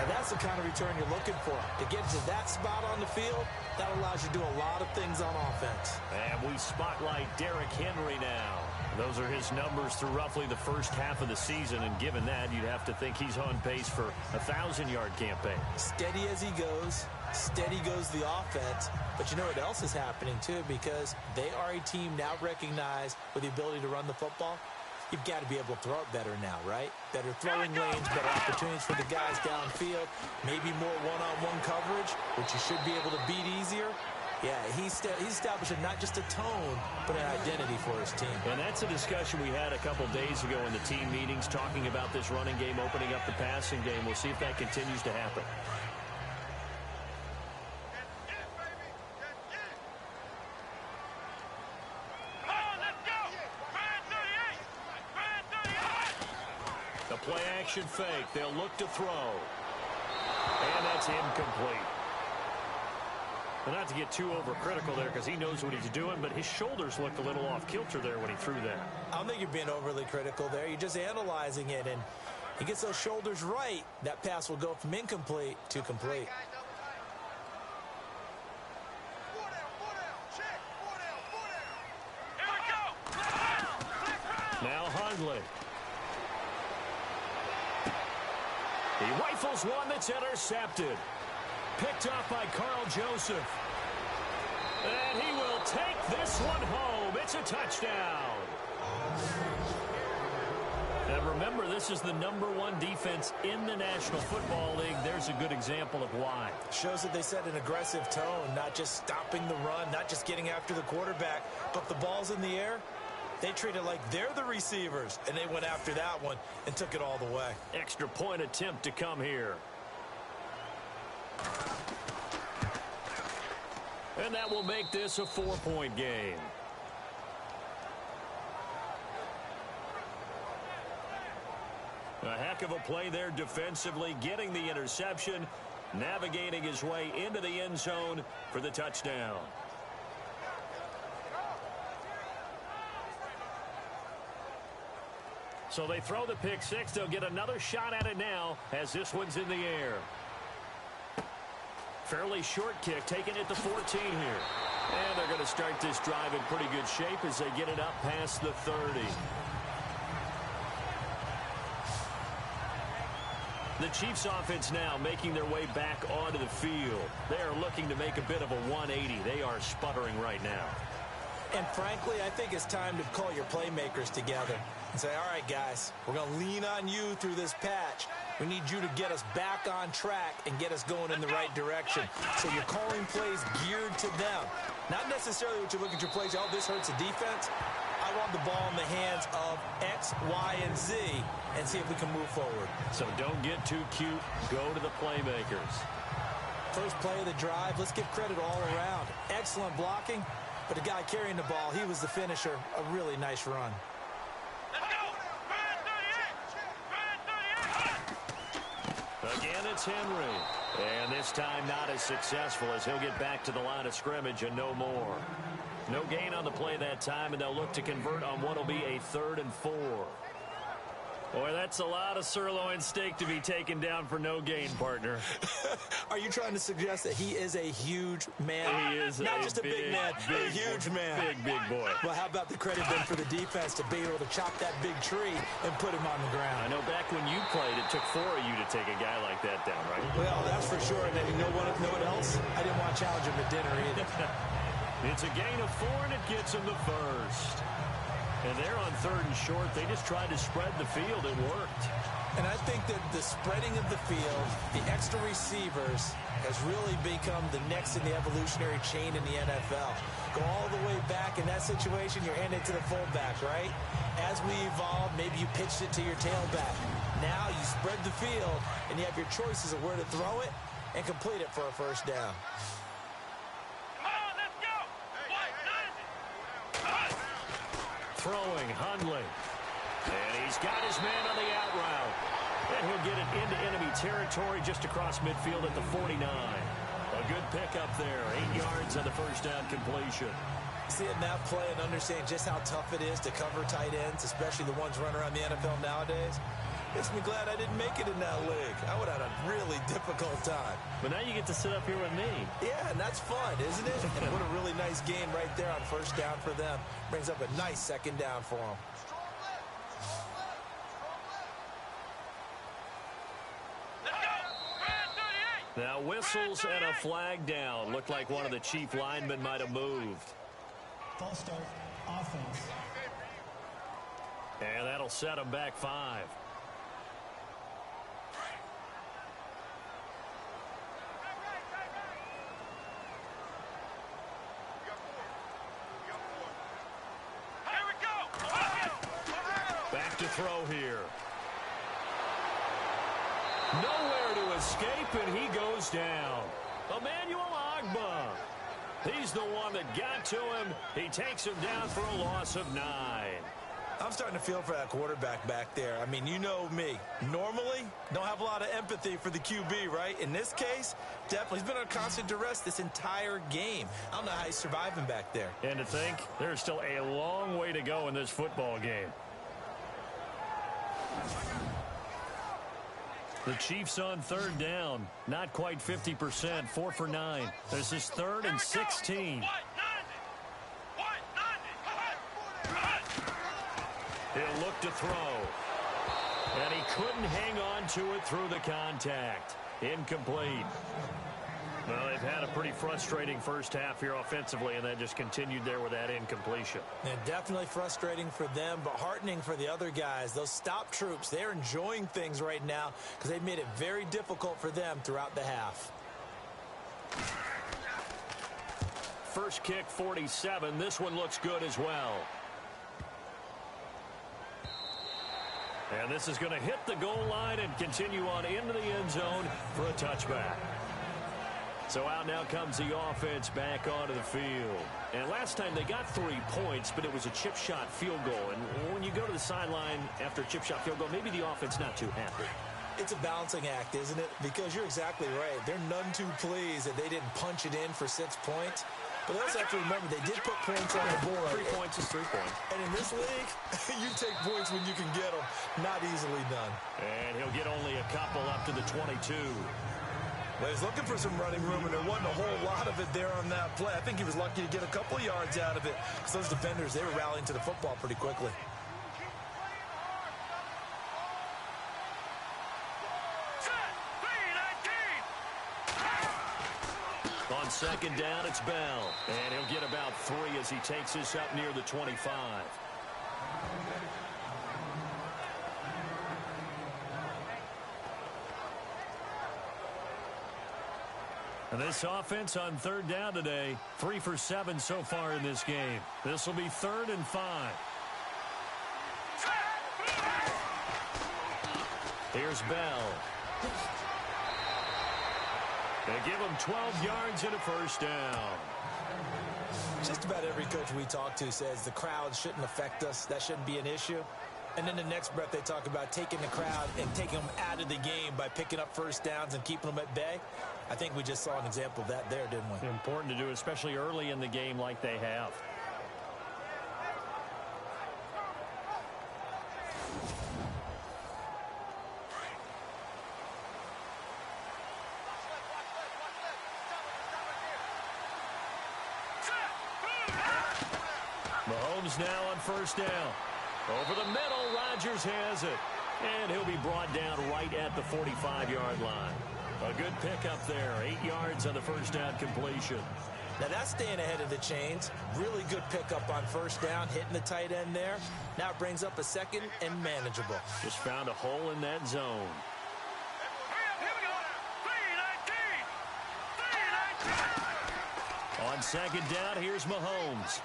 And that's the kind of return you're looking for. To get to that spot on the field, that allows you to do a lot of things on offense. And we spotlight Derrick Henry now. Those are his numbers through roughly the first half of the season, and given that, you'd have to think he's on pace for a 1,000-yard campaign. Steady as he goes. Steady goes the offense. But you know what else is happening, too, because they are a team now recognized with the ability to run the football. You've got to be able to throw it better now, right? Better throwing lanes, better opportunities for the guys downfield, maybe more one-on-one coverage, which you should be able to beat easier. Yeah, he's establishing not just a tone, but an identity for his team. And that's a discussion we had a couple days ago in the team meetings, talking about this running game, opening up the passing game. We'll see if that continues to happen. Play-action fake. They'll look to throw. And that's incomplete. Well, not to get too overcritical there because he knows what he's doing, but his shoulders looked a little off-kilter there when he threw that. I don't think you're being overly critical there. You're just analyzing it, and he gets those shoulders right. That pass will go from incomplete to complete. Now Hundley. He rifles one that's intercepted. Picked off by Carl Joseph. And he will take this one home. It's a touchdown. And remember, this is the #1 defense in the National Football League. There's a good example of why. Shows that they set an aggressive tone, not just stopping the run, not just getting after the quarterback, but the ball's in the air. They treat it like they're the receivers, and they went after that one and took it all the way. Extra point attempt to come here. And that will make this a 4-point game. A heck of a play there defensively, getting the interception, navigating his way into the end zone for the touchdown. So they throw the pick six. They'll get another shot at it now as this one's in the air. Fairly short kick, taking it to 14 here. And they're going to start this drive in pretty good shape as they get it up past the 30. The Chiefs offense now making their way back onto the field. They are looking to make a bit of a 180. They are sputtering right now. And frankly, I think it's time to call your playmakers together and say, all right, guys, we're going to lean on you through this patch. We need you to get us back on track and get us going in the right direction. So you're calling plays geared to them. Not necessarily what you look at your plays, oh, this hurts the defense. I want the ball in the hands of X, Y, and Z and see if we can move forward. So don't get too cute. Go to the playmakers. First play of the drive, let's give credit all around. Excellent blocking, but the guy carrying the ball, he was the finisher. A really nice run. Again, it's Henry. And this time not as successful as he'll get back to the line of scrimmage and no more. No gain on the play that time, and they'll look to convert on what will be a 3rd and 4. Boy, that's a lot of sirloin steak to be taken down for no gain, partner. Are you trying to suggest that he is a huge man? He is not just a big man, a huge man. Big boy. Well, how about the credit then for the defense to be able to chop that big tree and put him on the ground? I know back when you played, it took 4 of you to take a guy like that down, right? Well, that's for sure. And then you know what else? I didn't want to challenge him to dinner either. It's a gain of 4, and it gets him the first. And they're on 3rd and short. They just tried to spread the field. It worked. And I think that the spreading of the field, the extra receivers, has really become the next in the evolutionary chain in the NFL. Go all the way back in that situation, you're handed to the fullback, right? As we evolve, maybe you pitched it to your tailback. Now you spread the field, and you have your choices of where to throw it and complete it for a first down. Throwing, Hundley. And he's got his man on the out route. And he'll get it into enemy territory just across midfield at the 49. A good pickup there. 8 yards on the first down completion. Seeing that play and understanding just how tough it is to cover tight ends, especially the ones running around the NFL nowadays, makes me glad I didn't make it in that league. I would have had a really difficult time. But now you get to sit up here with me. Yeah, and that's fun, isn't it? And what a really nice game right there on first down for them. Brings up a nice second down for them. Now whistles and a flag down. Looked like one of the chief linemen might have moved. False start, offense. And that'll set him back 5. Back to throw here. Nowhere to escape, and he goes down. Emmanuel Ogbah. He's the one that got to him. He takes him down for a loss of 9. I'm starting to feel for that quarterback back there. I mean, you know me. Normally, don't have a lot of empathy for the QB, right? In this case, definitely. He's been on constant duress this entire game. I don't know how he's surviving back there. And to think, there's still a long way to go in this football game. The Chiefs on 3rd down. Not quite 50%. 4 for 9. This is 3rd and 16. He'll look to throw. And he couldn't hang on to it through the contact. Incomplete. Well, they've had a pretty frustrating first half here offensively, and then just continued there with that incompletion. And definitely frustrating for them, but heartening for the other guys. Those stop troops, they're enjoying things right now because they've made it very difficult for them throughout the half. First kick, 47. This one looks good as well. And this is going to hit the goal line and continue on into the end zone for a touchback. So out now comes the offense back onto the field. And last time they got 3 points, but it was a chip shot field goal. And when you go to the sideline after a chip shot field goal, maybe the offense not too happy. It's a balancing act, isn't it? Because you're exactly right. They're none too pleased that they didn't punch it in for 6 points. But they also have to remember they did put points on the board. 3 points is 3 points. And in this league, you take points when you can get them. Not easily done. And he'll get only a couple up to the 22. Well, he's looking for some running room, and there wasn't a whole lot of it there on that play. I think he was lucky to get a couple yards out of it because those defenders, they were rallying to the football pretty quickly. On second down, it's Bell. And he'll get about 3 as he takes this up near the 25. And this offense on 3rd down today, 3 for 7 so far in this game. This will be 3rd and 5. Here's Bell. They give him 12 yards and a first down. Just about every coach we talk to says the crowd shouldn't affect us. That shouldn't be an issue. And then the next breath they talk about taking the crowd and taking them out of the game by picking up first downs and keeping them at bay. I think we just saw an example of that there, didn't we? Important to do, especially early in the game like they have. Mahomes now on first down. Over the middle, Rodgers has it. And he'll be brought down right at the 45-yard line. A good pickup there. 8 yards on the first down completion. Now that's staying ahead of the chains. Really good pickup on first down, hitting the tight end there. Now it brings up a second and manageable. Just found a hole in that zone. Here we go. 3-19. On second down, here's Mahomes.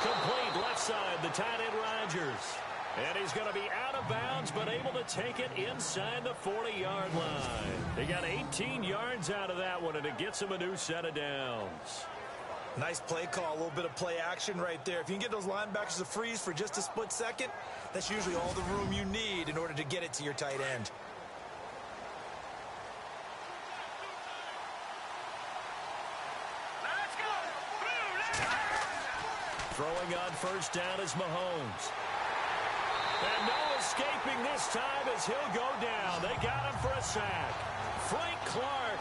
Complete left side, the tight end Rodgers. And he's going to be out of bounds, but able to take it inside the 40-yard line. He got 18 yards out of that one, and it gets him a new set of downs. Nice play call, a little bit of play action right there. If you can get those linebackers to freeze for just a split second, that's usually all the room you need in order to get it to your tight end. Let's go. Throwing on first down is Mahomes. And no escaping this time as he'll go down. They got him for a sack. Frank Clark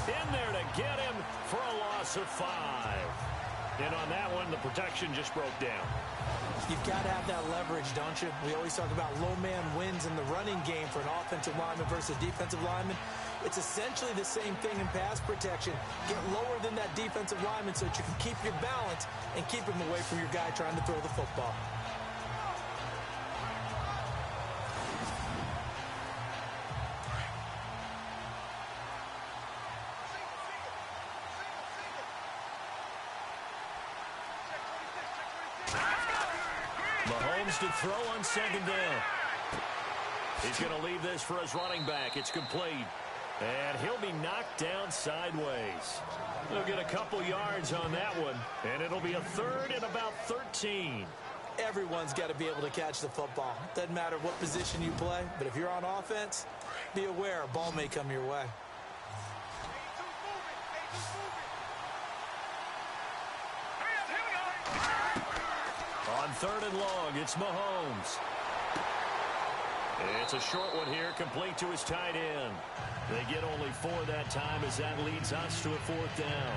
in there to get him for a loss of 5. And on that one, the protection just broke down. You've got to have that leverage, don't you? We always talk about low man wins in the running game for an offensive lineman versus a defensive lineman. It's essentially the same thing in pass protection. Get lower than that defensive lineman so that you can keep your balance and keep him away from your guy trying to throw the football. Mahomes to throw on second down. He's going to leave this for his running back. It's complete. And he'll be knocked down sideways. He'll get a couple yards on that one. And it'll be a third and about 13. Everyone's got to be able to catch the football. Doesn't matter what position you play, but if you're on offense, be aware a ball may come your way. On third and long, it's Mahomes. It's a short one here, complete to his tight end. They get only 4 that time as that leads us to a 4th down.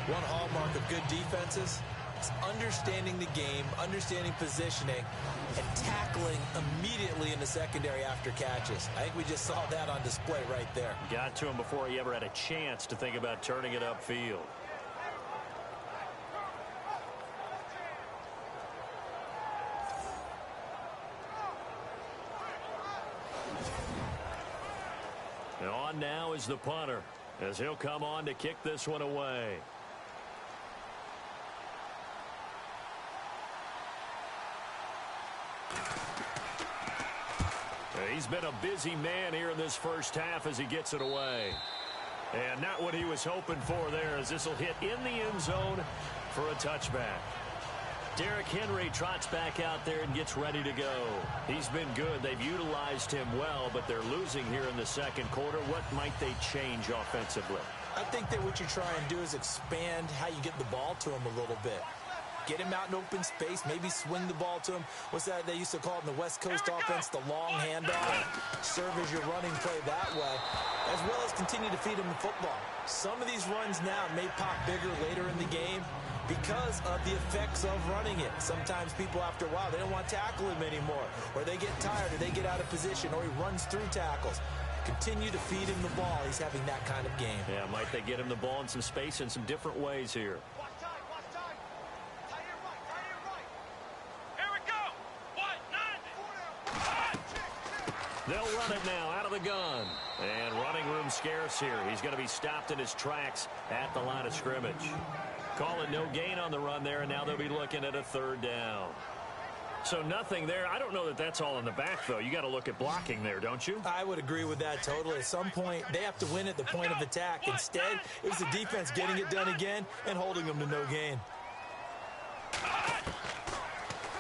One hallmark of good defenses is understanding the game, understanding positioning, and tackling immediately in the secondary after catches. I think we just saw that on display right there. Got to him before he ever had a chance to think about turning it upfield. And on now is the punter, as he'll come on to kick this one away. He's been a busy man here in this first half as he gets it away. And not what he was hoping for there, as this will hit in the end zone for a touchback. Derrick Henry trots back out there and gets ready to go. He's been good. They've utilized him well, but they're losing here in the second quarter. What might they change offensively? I think that what you try and do is expand how you get the ball to him a little bit. Get him out in open space, maybe swing the ball to him. What's that they used to call it in the West Coast offense, the long handoff. Serve as your running play that way, as well as continue to feed him the football. Some of these runs now may pop bigger later in the game because of the effects of running it. Sometimes people, after a while, they don't want to tackle him anymore, or they get tired, or they get out of position, or he runs through tackles. Continue to feed him the ball. He's having that kind of game. Yeah, might they get him the ball in some space in some different ways here. They'll run it now out of the gun. And running room scarce here. He's going to be stopped in his tracks at the line of scrimmage. Call it no gain on the run there, and now they'll be looking at a 3rd down. So nothing there. I don't know that that's all in the back, though. You got to look at blocking there, don't you? I would agree with that totally. At some point, they have to win at the point of attack. Instead, it was the defense getting it done again and holding them to no gain.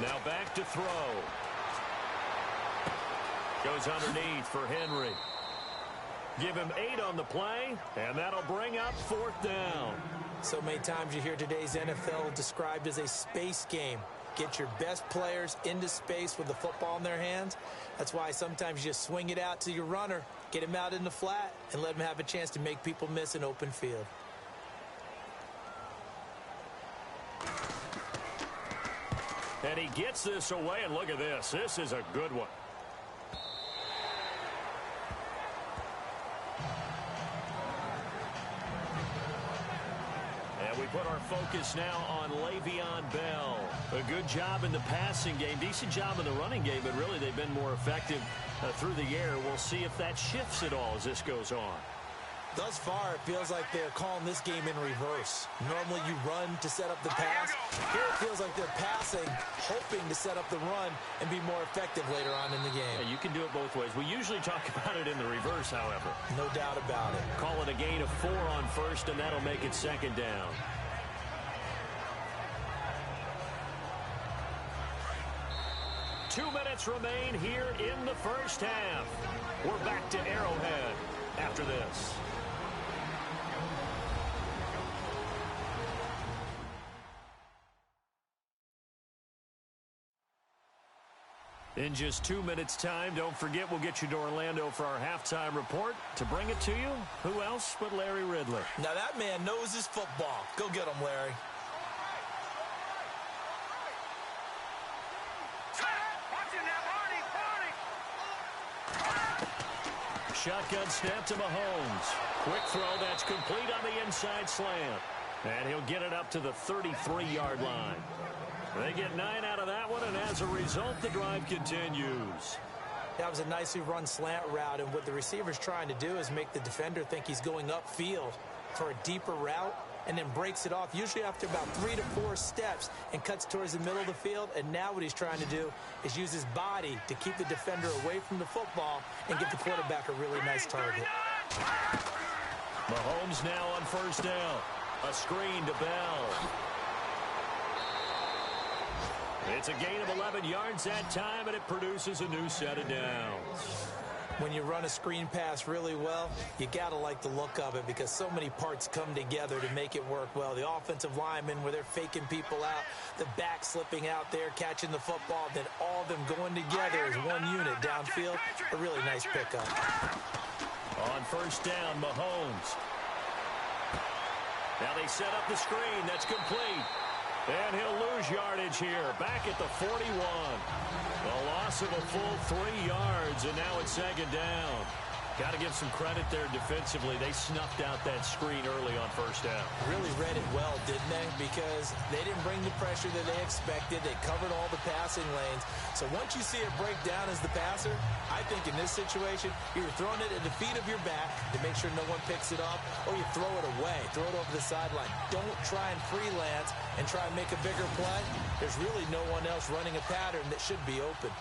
Now back to throw. Goes underneath for Henry. Give him 8 on the play, and that'll bring up 4th down. So many times you hear today's NFL described as a space game. Get your best players into space with the football in their hands. That's why sometimes you just swing it out to your runner, get him out in the flat, and let him have a chance to make people miss an open field. And he gets this away, and look at this. This is a good one. And we put our focus now on Le'Veon Bell. A good job in the passing game, decent job in the running game, but really they've been more effective through the air. We'll see if that shifts at all as this goes on. Thus far, it feels like they're calling this game in reverse. Normally you run to set up the pass. Here it feels like they're passing, hoping to set up the run and be more effective later on in the game. Yeah, you can do it both ways. We usually talk about it in the reverse, however. No doubt about it. Call it a gain of 4 on first, and that'll make it second down. Two minutes remain here in the first half. We're back to Arrowhead after this. In just 2 minutes' time, don't forget we'll get you to Orlando for our halftime report. To bring it to you, who else but Larry Ridley? Now that man knows his football. Go get him, Larry. Shotgun snap to Mahomes. Quick throw, that's complete on the inside slant. And he'll get it up to the 33-yard line. They get 9 out of that one, and as a result, the drive continues. That was a nicely run slant route, and what the receiver's trying to do is make the defender think he's going upfield for a deeper route, and then breaks it off, usually after about 3 to 4 steps, and cuts towards the middle of the field. And now what he's trying to do is use his body to keep the defender away from the football and give the quarterback a really nice target. Mahomes now on first down. A screen to Bell. It's a gain of 11 yards that time, and it produces a new set of downs. When you run a screen pass really well, you got to like the look of it because so many parts come together to make it work well. The offensive linemen, where they're faking people out, the back slipping out there, catching the football, then all of them going together as one unit downfield. A really nice pickup. On first down, Mahomes. Now they set up the screen. That's complete. And he'll lose yardage here, back at the 41. A loss of a full 3 yards, and now it's second down. Got to give some credit there defensively. They snuffed out that screen early on first down. Really read it well, didn't they? Because they didn't bring the pressure that they expected. They covered all the passing lanes. So once you see it break down as the passer, I think in this situation, you're throwing it at the feet of your back to make sure no one picks it up, or you throw it away, throw it over the sideline. Don't try and freelance and try and make a bigger play. There's really no one else running a pattern that should be open.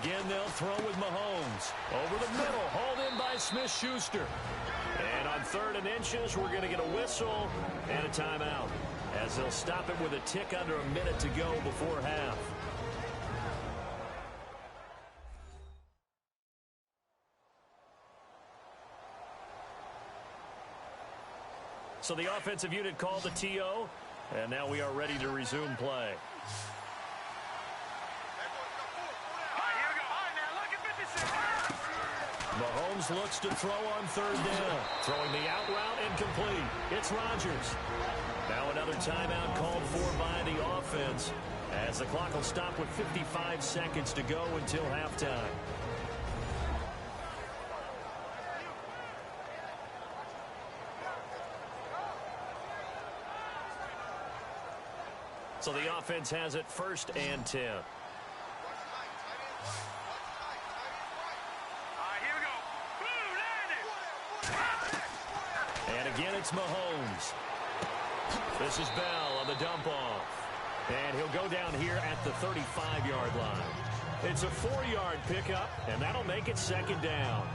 Again, they'll throw with Mahomes. Over the middle, hauled in by Smith-Schuster. And on 3rd and inches, we're going to get a whistle and a timeout, as they'll stop it with a tick under a minute to go before half. So the offensive unit called the TO, and now we are ready to resume play. Mahomes looks to throw on 3rd down. Throwing the out route incomplete. It's Rodgers. Now another timeout called for by the offense, as the clock will stop with 55 seconds to go until halftime. So the offense has it 1st and 10. And again, it's Mahomes. This is Bell on the dump off. And he'll go down here at the 35-yard line. It's a 4-yard pickup, and that'll make it second down.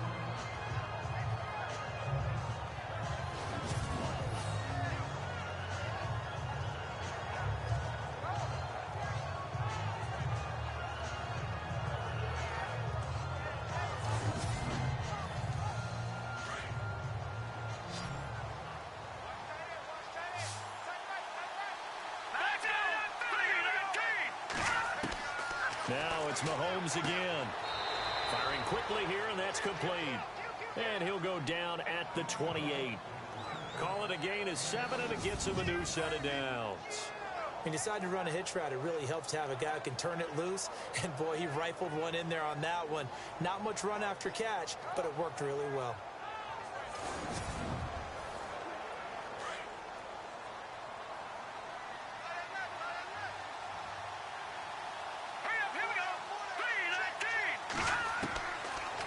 Now it's Mahomes again. Firing quickly here, and that's complete. And he'll go down at the 28. Call it a gain of 7, and it gets him a new set of downs. He decided to run a hitch route. It really helps to have a guy who can turn it loose. And, boy, he rifled one in there on that one. Not much run after catch, but it worked really well.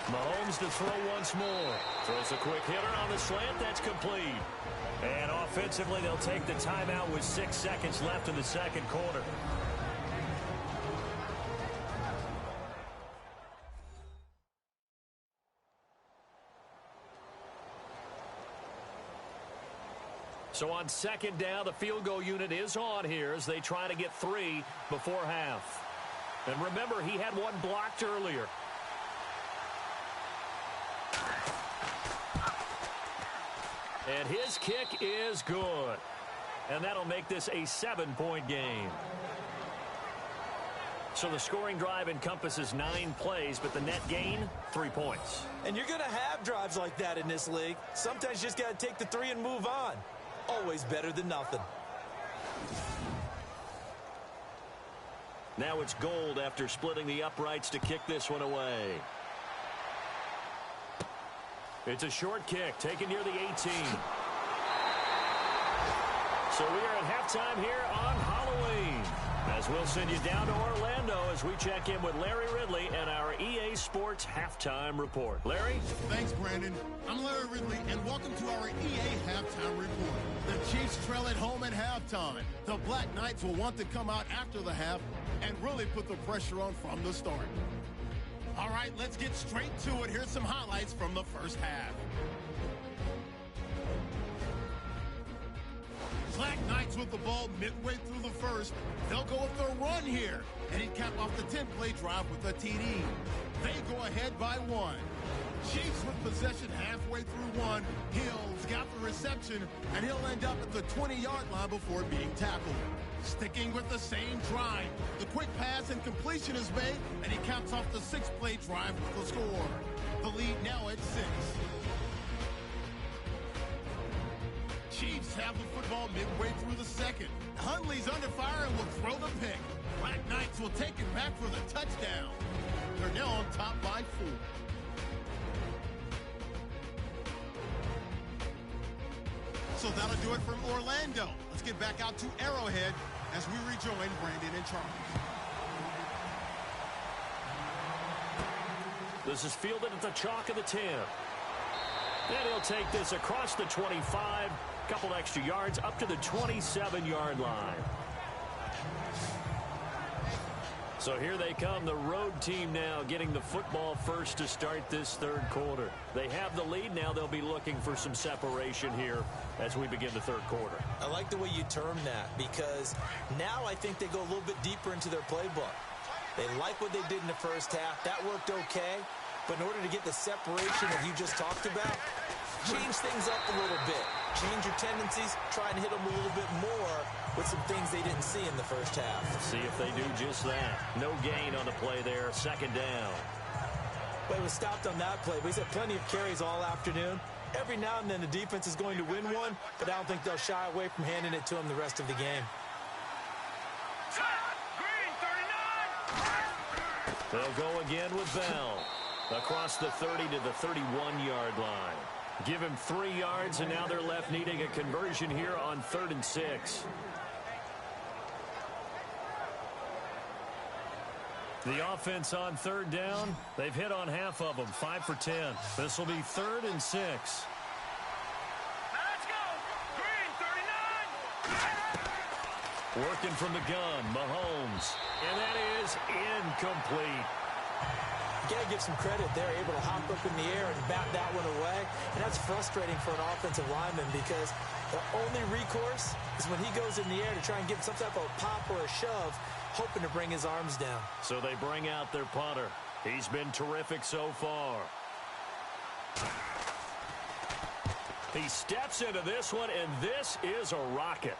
Mahomes to throw once more. Throws a quick hitter on the slant. That's complete. And offensively, they'll take the timeout with 6 seconds left in the second quarter. So on second down, the field goal unit is on here as they try to get 3 before half. And remember, he had one blocked earlier. And his kick is good. And that'll make this a 7-point game. So the scoring drive encompasses 9 plays, but the net gain, 3 points. And you're going to have drives like that in this league. Sometimes you just got to take the 3 and move on. Always better than nothing. Now it's Gold after splitting the uprights to kick this one away. It's a short kick, taken near the 18. So we are at halftime here on Halloween, as we'll send you down to Orlando as we check in with Larry Ridley and our EA Sports Halftime Report. Larry? Thanks, Brandon. I'm Larry Ridley, and welcome to our EA Halftime Report. The Chiefs trail at home at halftime. The Black Knights will want to come out after the half and really put the pressure on from the start. All right, let's get straight to it. Here's some highlights from the first half. Black Knights with the ball midway through the first. They'll go with their run here. And he'd cap off the 10-play drive with a TD. They go ahead by 1. Chiefs with possession halfway through 1. Hill's got the reception, and he'll end up at the 20-yard line before being tackled. Sticking with the same drive. The quick pass and completion is made, and he caps off the 6-play drive with a score. The lead now at 6. Chiefs have the football midway through the second. Hundley's under fire and will throw the pick. Black Knights will take it back for the touchdown. They're now on top by 4. So that'll do it from Orlando. Let's get back out to Arrowhead as we rejoin Brandon and Charlie. This is fielded at the chalk of the 10. And he'll take this across the 25, couple extra yards up to the 27-yard line. So here they come, the road team now getting the football first to start this third quarter. They have the lead. Now they'll be looking for some separation here as we begin the third quarter. I like the way you term that, because now I think they go a little bit deeper into their playbook. They like what they did in the first half. That worked okay. But in order to get the separation that you just talked about, change things up a little bit. Change your tendencies. Try and hit them a little bit more with some things they didn't see in the first half. See if they do just that. No gain on the play there. Second down. Well, he was stopped on that play, but he's had plenty of carries all afternoon. Every now and then the defense is going to win one, but I don't think they'll shy away from handing it to him the rest of the game. Green 39. They'll go again with Bell. Across the 30 to the 31-yard line. Give him 3 yards, and now they're left needing a conversion here on 3rd and 6. The offense on 3rd down, they've hit on half of them, 5 for 10. This will be 3rd and 6. Let's go. Green 39. Working from the gun, Mahomes. And that is incomplete. You got to give some credit. They're able to hop up in the air and bat that one away. And that's frustrating for an offensive lineman because the only recourse is when he goes in the air to try and get some type of pop or a shove, hoping to bring his arms down. So they bring out their punter. He's been terrific so far. He steps into this one, and this is a rocket.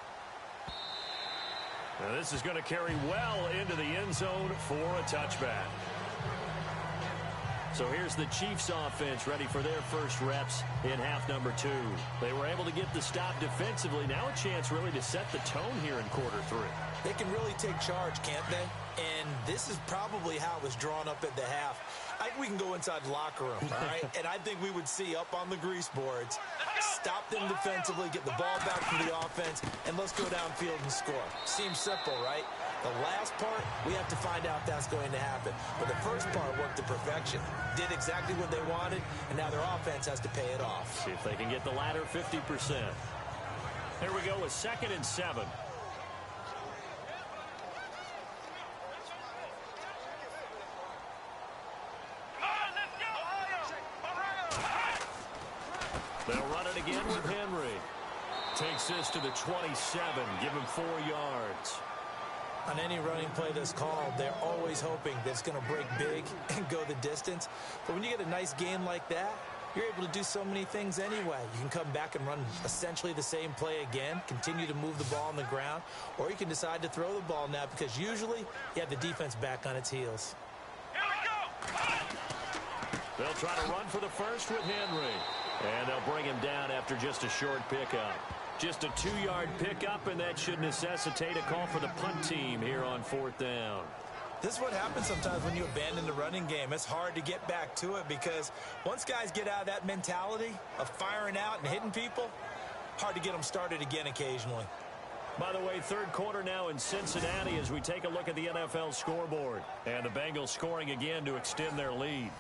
Now this is going to carry well into the end zone for a touchback. So here's the Chiefs offense ready for their first reps in half number 2. They were able to get the stop defensively. Now a chance really to set the tone here in quarter 3. They can really take charge, can't they? And this is probably how it was drawn up at the half. I think we can go inside the locker room, all right? And I think we would see up on the grease boards, stop them defensively, get the ball back from the offense, and let's go downfield and score. Seems simple, right? The last part, we have to find out if that's going to happen. But the first part worked to perfection. Did exactly what they wanted, and now their offense has to pay it off. See if they can get the latter 50%. Here we go with 2nd and 7. They'll run it again with Henry. Takes this to the 27. Give him 4 yards. On any running play that's called, they're always hoping that it's going to break big and go the distance. But when you get a nice game like that, you're able to do so many things anyway. You can come back and run essentially the same play again, continue to move the ball on the ground, or you can decide to throw the ball now because usually you have the defense back on its heels. Here we go. They'll try to run for the first with Henry. And they'll bring him down after just a short pickup. Just a 2-yard pickup, and that should necessitate a call for the punt team here on 4th down. This is what happens sometimes when you abandon the running game. It's hard to get back to it because once guys get out of that mentality of firing out and hitting people, hard to get them started again occasionally. By the way, 3rd quarter now in Cincinnati as we take a look at the NFL scoreboard. And the Bengals scoring again to extend their lead.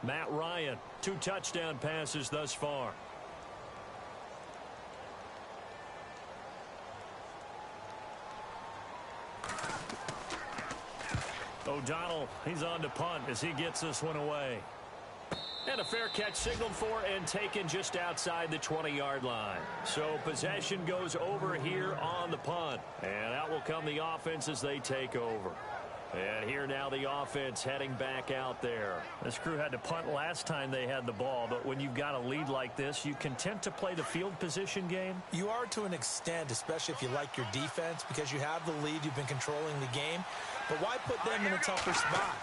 Matt Ryan, 2 touchdown passes thus far. O'Donnell, he's on to punt as he gets this one away. And a fair catch signaled for and taken just outside the 20-yard line. So possession goes over here on the punt. And out will come the offense as they take over. And here now the offense heading back out there. This crew had to punt last time they had the ball, but when you've got a lead like this, you content to play the field position game? You are to an extent, especially if you like your defense, because you have the lead, you've been controlling the game. But why put them in a tougher spot?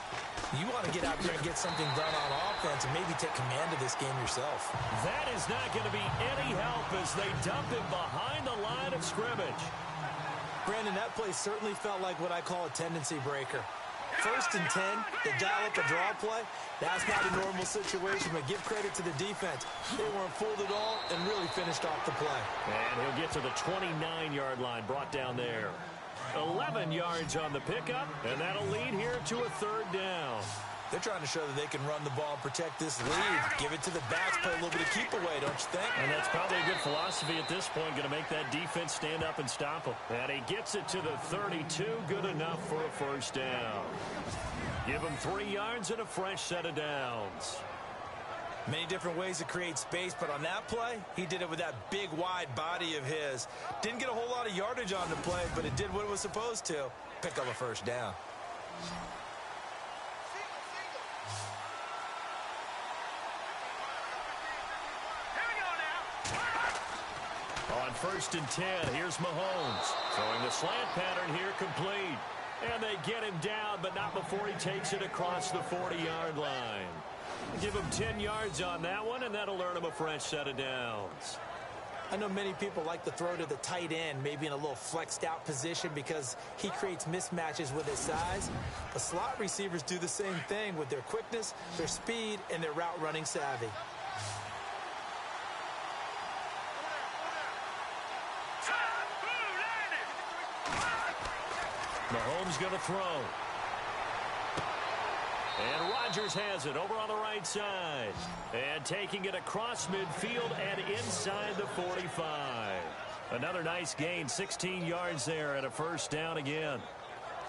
You want to get out there and get something done on offense and maybe take command of this game yourself. That is not going to be any help as they dump him behind the line of scrimmage. Brandon, that play certainly felt like what I call a tendency breaker. 1st and 10, they dial up a draw play. That's not a normal situation, but give credit to the defense. They weren't fooled at all and really finished off the play. And he'll get to the 29-yard line, brought down there. 11 yards on the pickup, and that'll lead here to a 3rd down. They're trying to show that they can run the ball and protect this lead. Give it to the backs, play a little bit of keep away, don't you think? And that's probably a good philosophy at this point, going to make that defense stand up and stop them. And he gets it to the 32, good enough for a 1st down. Give him 3 yards and a fresh set of downs. Many different ways to create space, but on that play, he did it with that big, wide body of his. Didn't get a whole lot of yardage on the play, but it did what it was supposed to. Pick up a 1st down. On 1st and 10, here's Mahomes. Throwing the slant pattern here complete. And they get him down, but not before he takes it across the 40-yard line. Give him 10 yards on that one, and that'll earn him a fresh set of downs. I know many people like to throw to the tight end, maybe in a little flexed out position because he creates mismatches with his size. But slot receivers do the same thing with their quickness, their speed, and their route running savvy. Mahomes going to throw. And Rodgers has it over on the right side. And taking it across midfield and inside the 45. Another nice gain, 16 yards there and a 1st down again.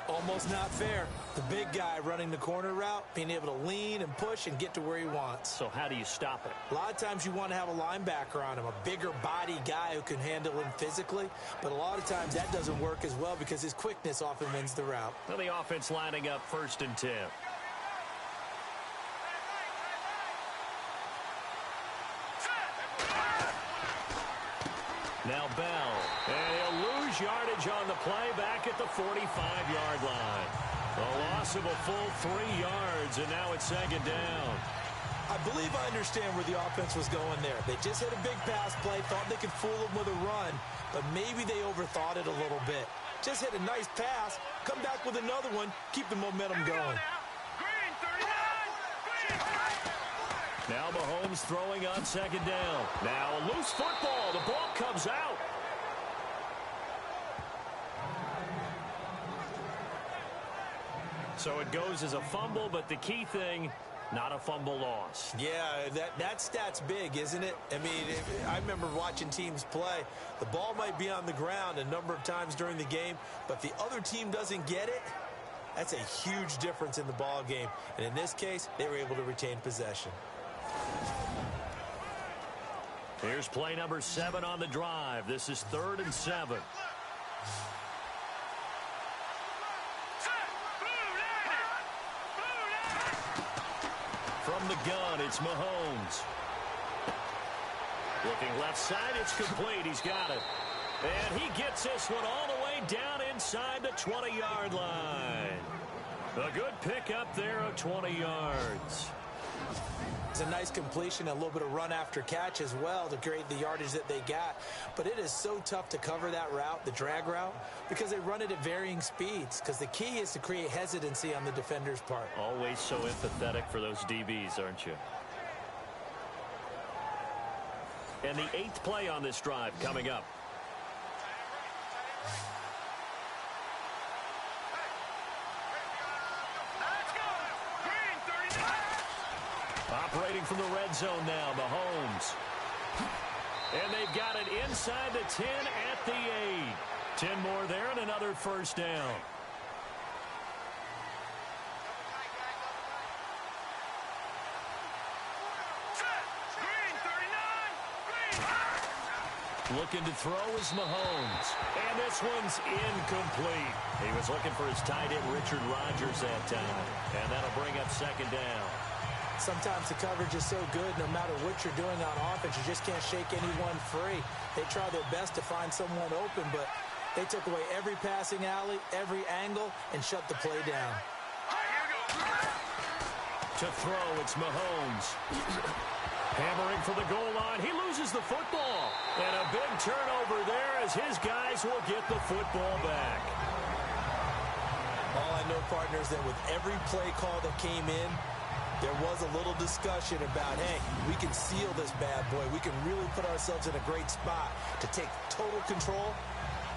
Almost not fair. The big guy running the corner route, being able to lean and push and get to where he wants. So how do you stop it? A lot of times you want to have a linebacker on him, a bigger body guy who can handle him physically. But a lot of times that doesn't work as well because his quickness often wins the route. Well, the offense lining up 1st and 10. Now Bell, and he'll lose yardage on the play back at the 45-yard line. A loss of a full 3 yards, and now it's 2nd down. I believe I understand where the offense was going there. They just hit a big pass play, thought they could fool them with a run, but maybe they overthought it a little bit. Just hit a nice pass, come back with another one, keep the momentum going. Now Mahomes throwing on second down. Now a loose football. The ball comes out. So it goes as a fumble, but the key thing, not a fumble loss. Yeah, that stat's big, isn't it? I mean, I remember watching teams play. The ball might be on the ground a number of times during the game, but if the other team doesn't get it, that's a huge difference in the ball game. And in this case, they were able to retain possession. Here's play number 7 on the drive. This is 3rd and 7. From the gun, it's Mahomes. Looking left side, it's complete. He's got it. And he gets this one all the way down inside the 20-yard line. A good pickup there of 20 yards. It's a nice completion, a little bit of run after catch as well to create the yardage that they got. But it is so tough to cover that route, the drag route, because they run it at varying speeds. Because the key is to create hesitancy on the defender's part. Always so empathetic for those DBs, aren't you? And the 8th play on this drive coming up. Operating from the red zone now, Mahomes. And they've got it inside the 10 at the 8. 10 more there and another first down. Looking to throw is Mahomes. And this one's incomplete. He was looking for his tight end, Richard Rodgers, that time. And that'll bring up second down. Sometimes the coverage is so good, no matter what you're doing on offense, you just can't shake anyone free. They try their best to find someone open, but they took away every passing alley, every angle, and shut the play down. To throw, it's Mahomes. Hammering for the goal line. He loses the football. And a big turnover there as his guys will get the football back. All I know, partners, that with every play call that came in, there was a little discussion about, hey, we can seal this bad boy. We can really put ourselves in a great spot to take total control,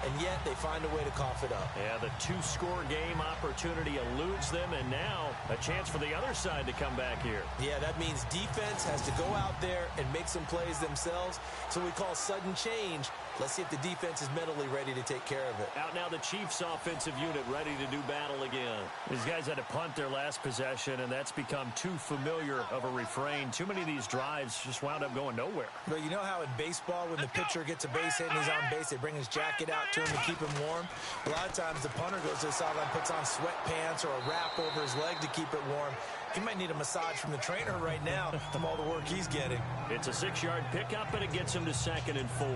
and yet they find a way to cough it up. Yeah, the 2-score game opportunity eludes them, and now a chance for the other side to come back here. Yeah, that means defense has to go out there and make some plays themselves. So we call sudden change. Let's see if the defense is mentally ready to take care of it. Out now the Chiefs offensive unit ready to do battle again. These guys had to punt their last possession, and that's become too familiar of a refrain. Too many of these drives just wound up going nowhere. But you know how in baseball when the pitcher gets a base hit and he's on base, they bring his jacket out to him to keep him warm? A lot of times the punter goes to the sideline, puts on sweatpants or a wrap over his leg to keep it warm. He might need a massage from the trainer right now from all the work he's getting. It's a 6-yard pickup, and it gets him to 2nd and 4.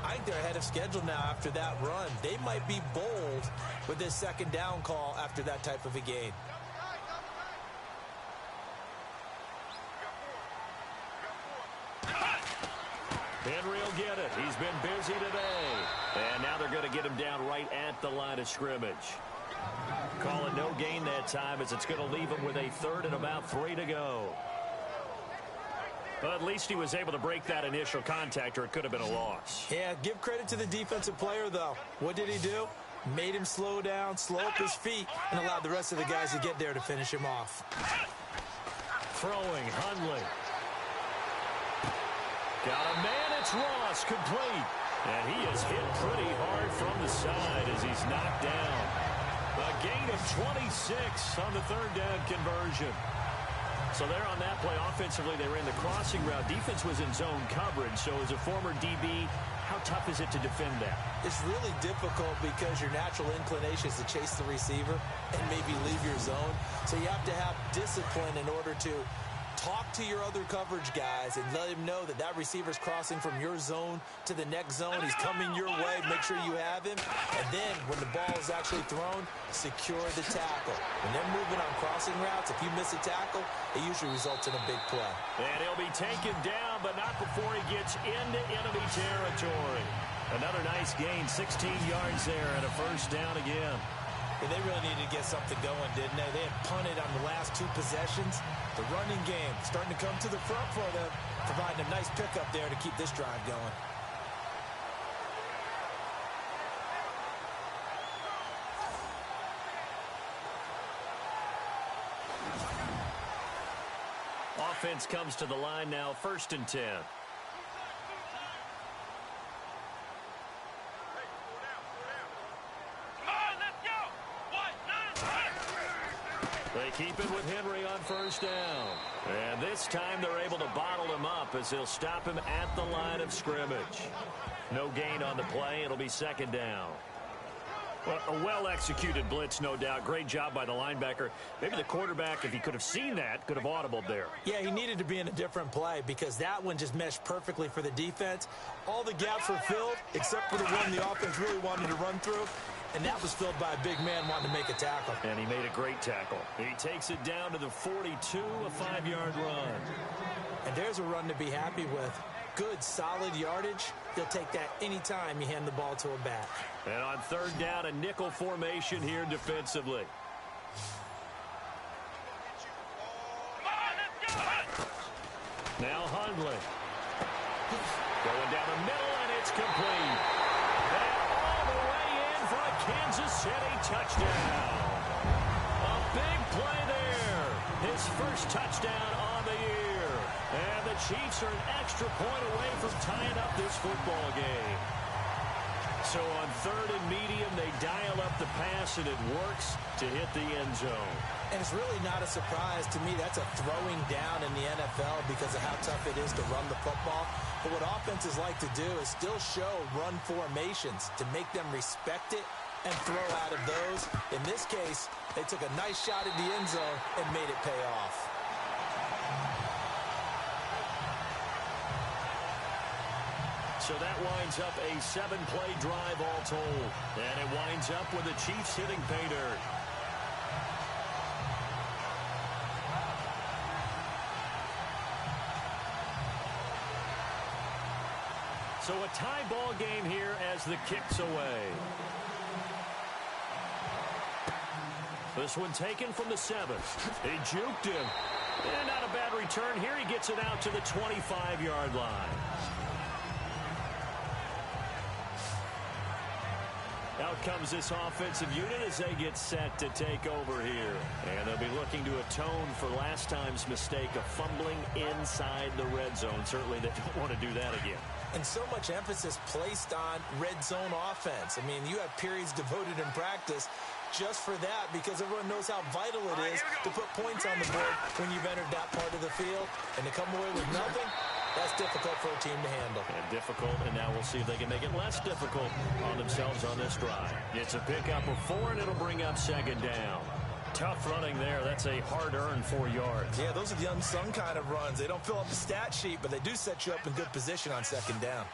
I think they're ahead of schedule now after that run. They might be bold with this second down call after that type of a gain. Henry will get it. He's been busy today. And now they're going to get him down right at the line of scrimmage. Call it no gain that time as it's going to leave him with a 3rd and about 3 to go. But at least he was able to break that initial contact, or it could have been a loss. Yeah, give credit to the defensive player, though. What did he do? Made him slow down, slow up his feet, and allowed the rest of the guys to get there to finish him off. Throwing, Hundley. Got a man, it's Ross, complete. And he is hit pretty hard from the side as he's knocked down. A gain of 26 on the 3rd down conversion. So there on that play, offensively, they ran the crossing route. Defense was in zone coverage. So as a former DB, how tough is it to defend that? It's really difficult because your natural inclination is to chase the receiver and maybe leave your zone. So you have to have discipline in order to talk to your other coverage guys and let him know that that receiver's crossing from your zone to the next zone. He's coming your way. Make sure you have him. And then when the ball is actually thrown, secure the tackle. When they're moving on crossing routes, if you miss a tackle, it usually results in a big play. And he'll be taken down, but not before he gets into enemy territory. Another nice gain, 16 yards there, and a first down again. And they really needed to get something going, didn't they? They had punted on the last 2 possessions. The running game starting to come to the front for them, providing a nice pickup there to keep this drive going. Offense comes to the line now, 1st and 10. They keep it with Henry on 1st down. And this time they're able to bottle him up as they'll stop him at the line of scrimmage. No gain on the play. It'll be 2nd down. Well, a well-executed blitz, no doubt. Great job by the linebacker. Maybe the quarterback, if he could have seen that, could have audibled there. Yeah, he needed to be in a different play because that one just meshed perfectly for the defense. All the gaps were filled except for the one the offense really wanted to run through. And that was filled by a big man wanting to make a tackle. And he made a great tackle. He takes it down to the 42, a 5-yard run. And there's a run to be happy with. Good, solid yardage. He'll take that anytime you hand the ball to a back. And on 3rd down, a nickel formation here defensively. Now Hundley. Going down the middle, and it's complete. Kansas City touchdown. A big play there. His first touchdown on the year. And the Chiefs are an extra point away from tying up this football game. So on 3rd and medium, they dial up the pass, and it works to hit the end zone. And it's really not a surprise to me. That's a throwing down in the NFL because of how tough it is to run the football. But what offenses like to do is still show run formations to make them respect it and throw out of those. In this case, they took a nice shot at the end zone and made it pay off. So that winds up a 7-play drive all told. And it winds up with the Chiefs hitting pay dirt. So a tie ball game here as the kick's away. This one taken from the 7th. He juked him. And not a bad return here. He gets it out to the 25-yard line. Out comes this offensive unit as they get set to take over here. And they'll be looking to atone for last time's mistake of fumbling inside the red zone. Certainly they don't want to do that again. And so much emphasis placed on red zone offense. I mean, you have periods devoted in practice just for that because everyone knows how vital it is to put points on the board when you've entered that part of the field. And to come away with nothing, that's difficult for a team to handle. And difficult, and now we'll see if they can make it less difficult on themselves on this drive. It's a pickup of 4, and it'll bring up 2nd down. Tough running there. That's a hard-earned 4 yards. Yeah, those are the unsung kind of runs. They don't fill up the stat sheet, but they do set you up in good position on 2nd down.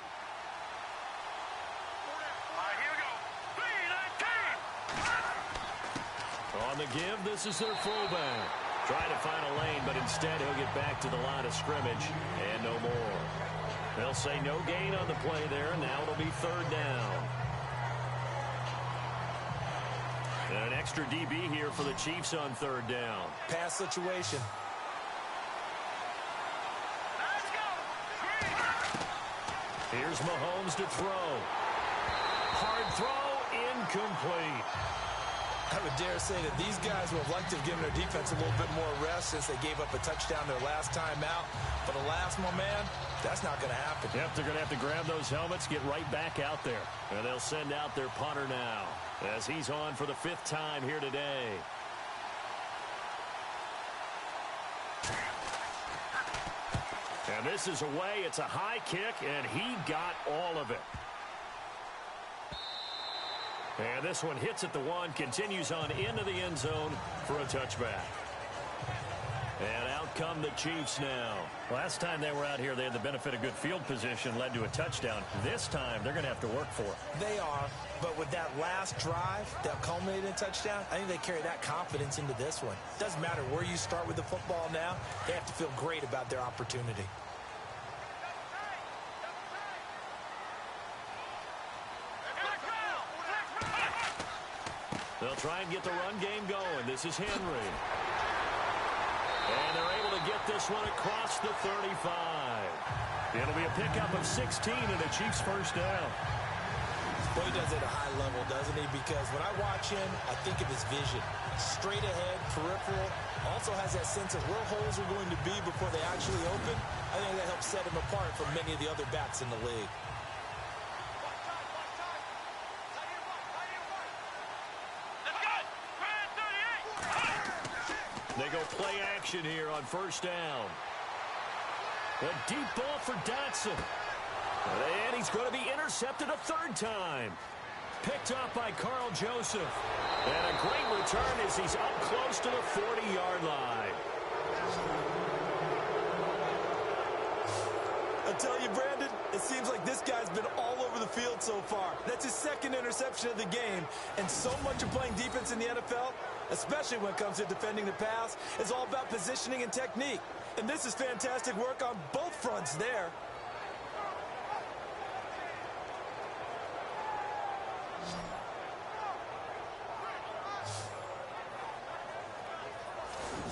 On the give, this is their fullback. Trying to find a lane, but instead he'll get back to the line of scrimmage and no more. They'll say no gain on the play there, and now it'll be 3rd down. And an extra DB here for the Chiefs on 3rd down. Pass situation. Here's Mahomes to throw. Hard throw, incomplete. I would dare say that these guys would have liked to have given their defense a little bit more rest since they gave up a touchdown their last time out. But alas, my man, that's not going to happen. Yep, they're going to have to grab those helmets, get right back out there. And they'll send out their punter now as he's on for the 5th time here today. And this is away. It's a high kick, and he got all of it. And this one hits at the 1, continues on into the end zone for a touchback. And out come the Chiefs now. Last time they were out here, they had the benefit of good field position, led to a touchdown. This time, they're going to have to work for it. They are, but with that last drive that culminated in a touchdown, I think they carry that confidence into this one. Doesn't matter where you start with the football now, they have to feel great about their opportunity. They'll try and get the run game going. This is Henry. And they're able to get this one across the 35. It'll be a pickup of 16 and a Chiefs first down. Well, he does it at a high level, doesn't he? Because when I watch him, I think of his vision. Straight ahead, peripheral. Also has that sense of where holes are going to be before they actually open. I think that helps set him apart from many of the other backs in the league. They go play action here on first down. A deep ball for Dotson. And he's going to be intercepted a third time. Picked up by Carl Joseph. And a great return as he's up close to the 40-yard line. I tell you, Brandon, it seems like this guy's been all over the field so far. That's his second interception of the game. And so much of playing defense in the NFL, especially when it comes to defending the pass, is all about positioning and technique. And this is fantastic work on both fronts there.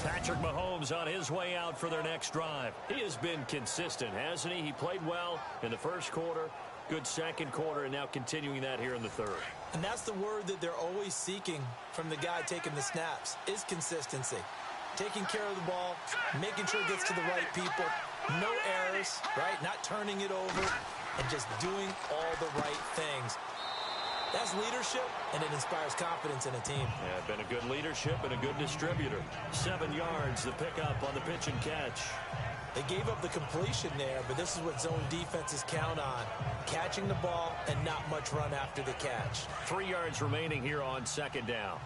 Patrick Mahomes on his way out for their next drive. He has been consistent, hasn't he? He played well in the first quarter, good second quarter, and now continuing that here in the third. And that's the word that they're always seeking from the guy taking the snaps, is consistency. Taking care of the ball, making sure it gets to the right people, no errors, right? Not turning it over, and just doing all the right things. That's leadership, and it inspires confidence in a team. Yeah, been a good leadership and a good distributor. 7 yards, the pickup on the pitch and catch. They gave up the completion there, but this is what zone defenses count on. Catching the ball and not much run after the catch. 3 yards remaining here on second down.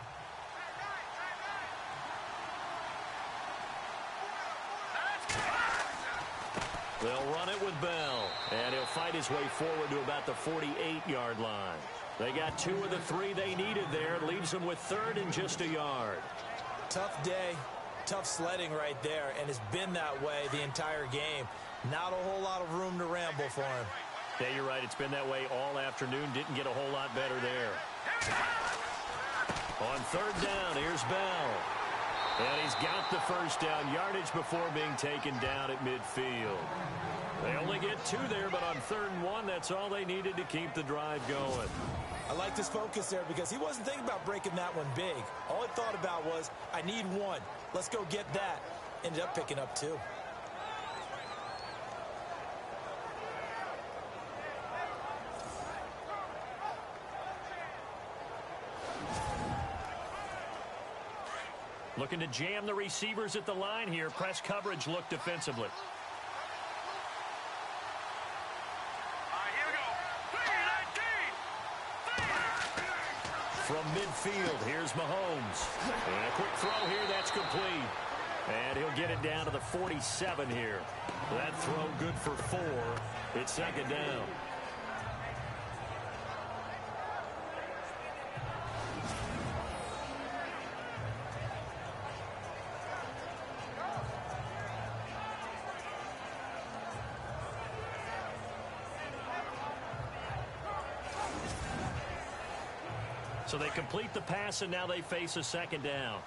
They'll run it with Bell, and he'll fight his way forward to about the 48-yard line. They got 2 of the 3 they needed there. Leaves them with third and just a yard. Tough day, tough sledding right there, and it's been that way the entire game. Not a whole lot of room to ramble for him. Yeah, you're right. It's been that way all afternoon. Didn't get a whole lot better there. On third down, here's Bell. And he's got the first down yardage before being taken down at midfield. They only get 2 there, but on 3rd and 1, that's all they needed to keep the drive going. I liked his focus there because he wasn't thinking about breaking that one big. All he thought about was, I need 1. Let's go get that. Ended up picking up 2. Looking to jam the receivers at the line here. Press coverage look defensively. From midfield, here's Mahomes. And a quick throw here, that's complete. And he'll get it down to the 47 here. That throw good for 4. It's second down. So they complete the pass, and now they face a second down.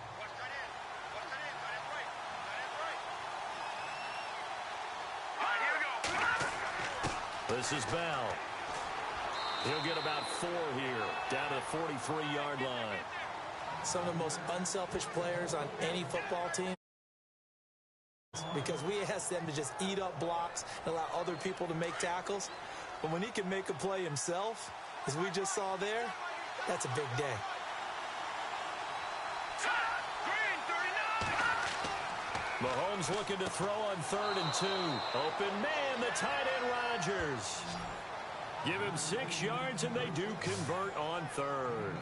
This is Bell. He'll get about 4 here, down to the 43-yard line. Some of the most unselfish players on any football team, because we ask them to just eat up blocks and allow other people to make tackles. But when he can make a play himself, as we just saw there, that's a big day. Mahomes looking to throw on 3rd and 2. Open man, the tight end Rodgers. Give him 6 yards, and they do convert on 3rd.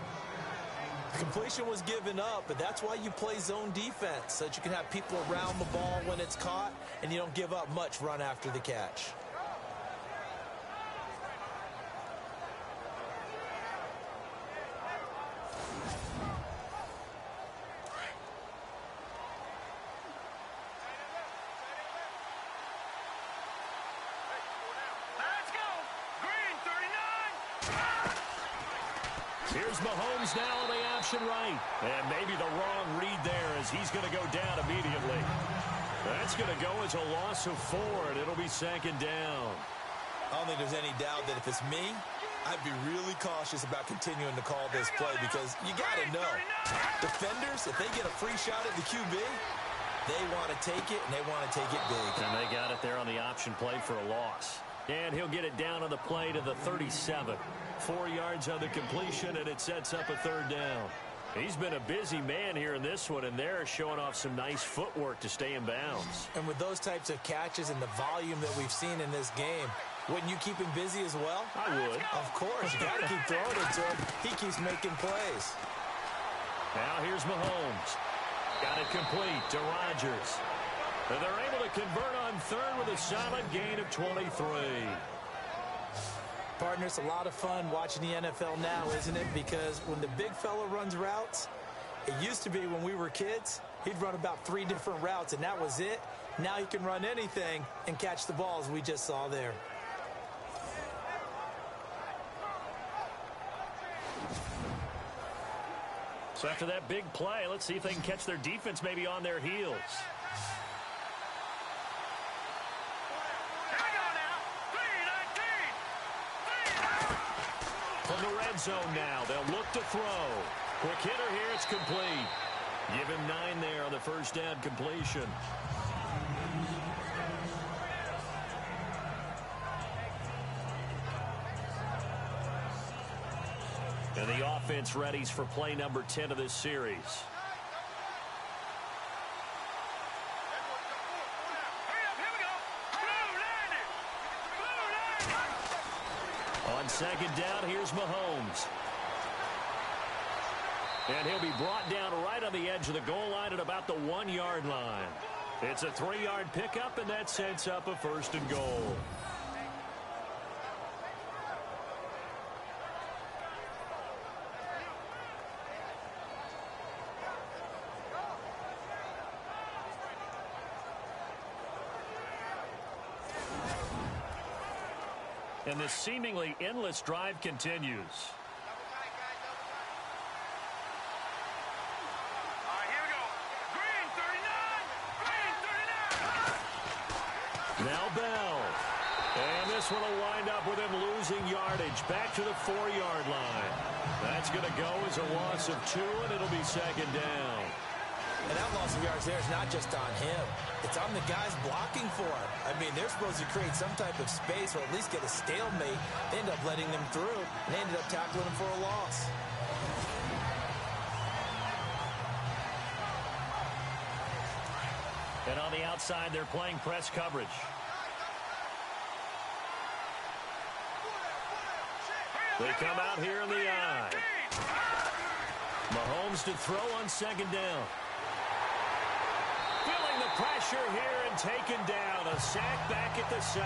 The completion was given up, but that's why you play zone defense, so that you can have people around the ball when it's caught, and you don't give up much run after the catch. Here's Mahomes now on the option right. And maybe the wrong read there as he's going to go down immediately. That's going to go as a loss of 4, and it'll be second down. I don't think there's any doubt that if it's me, I'd be really cautious about continuing to call this play because you got to know, defenders, if they get a free shot at the QB, they want to take it, and they want to take it big. And they got it there on the option play for a loss. And he'll get it down on the play to the 37. 4 yards on the completion, and it sets up a third down. He's been a busy man here in this one, and they're showing off some nice footwork to stay in bounds. And with those types of catches and the volume that we've seen in this game, wouldn't you keep him busy as well? I would. Of course. You got to keep throwing it to him. He keeps making plays. Now here's Mahomes. Got it complete to Rodgers. And they're able to convert on third with a solid gain of 23. Partner, it's a lot of fun watching the NFL now, isn't it? Because when the big fella runs routes, it used to be when we were kids, he'd run about 3 different routes, and that was it. Now he can run anything and catch the balls we just saw there. So after that big play, let's see if they can catch their defense maybe on their heels. From the red zone now, they'll look to throw. Quick hitter here, it's complete. Give him 9 there on the first down completion. And the offense readies for play number 10 of this series. On second down, here's Mahomes. And he'll be brought down right on the edge of the goal line at about the 1-yard line. It's a 3-yard pickup, and that sets up a first and goal. And this seemingly endless drive continues. Now Bell. And this one will wind up with him losing yardage back to the 4-yard line. That's going to go as a loss of 2, and it'll be second down. And that loss of yards there is not just on him. It's on the guys blocking for him. I mean, they're supposed to create some type of space or at least get a stalemate. They end up letting them through, and they ended up tackling him for a loss. And on the outside, they're playing press coverage. They come out here in the eye. Mahomes to throw on second down. Feeling the pressure here and taken down. A sack back at the 7.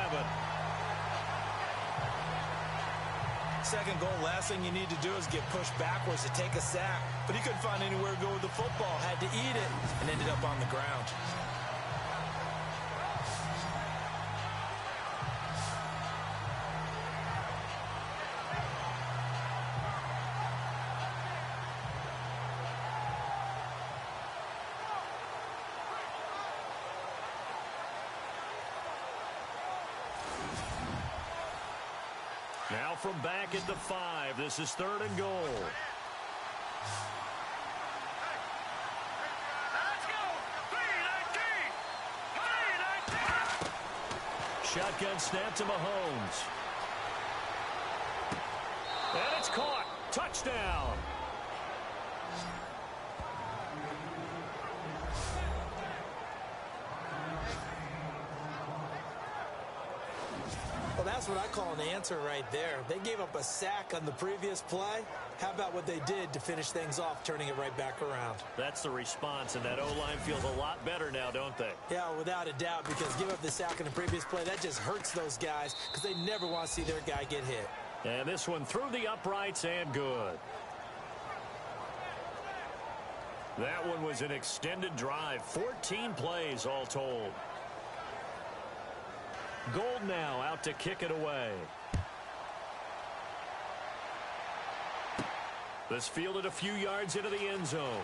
Second goal, last thing you need to do is get pushed backwards to take a sack. But he couldn't find anywhere to go with the football. Had to eat it and ended up on the ground. Now from back at the 5, this is third and goal. Shotgun snap to Mahomes. And it's caught. Touchdown. Well, that's what I call an answer right there. They gave up a sack on the previous play. How about what they did to finish things off, turning it right back around? That's the response, and that O-line feels a lot better now, don't they? Yeah, without a doubt, because give up the sack on the previous play, that just hurts those guys because they never want to see their guy get hit. And this one through the uprights and good. That one was an extended drive, 14 plays all told. Gold now out to kick it away. This fielded a few yards into the end zone.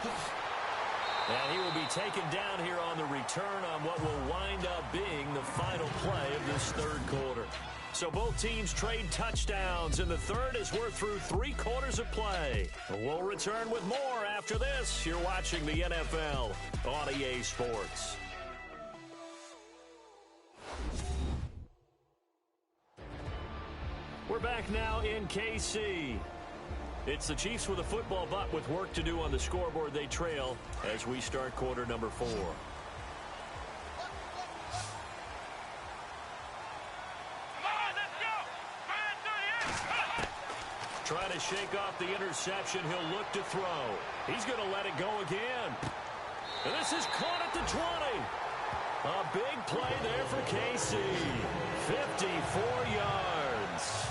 And he will be taken down here on the return on what will wind up being the final play of this third quarter. So both teams trade touchdowns in the third as we're through 3 quarters of play. We'll return with more after this. You're watching the NFL on EA Sports. We're back now in KC. It's the Chiefs with a football, but with work to do on the scoreboard. They trail as we start quarter number 4. Trying to shake off the interception. He'll look to throw. He's going to let it go again. And this is caught at the 20. A big play there for KC. 54 yards.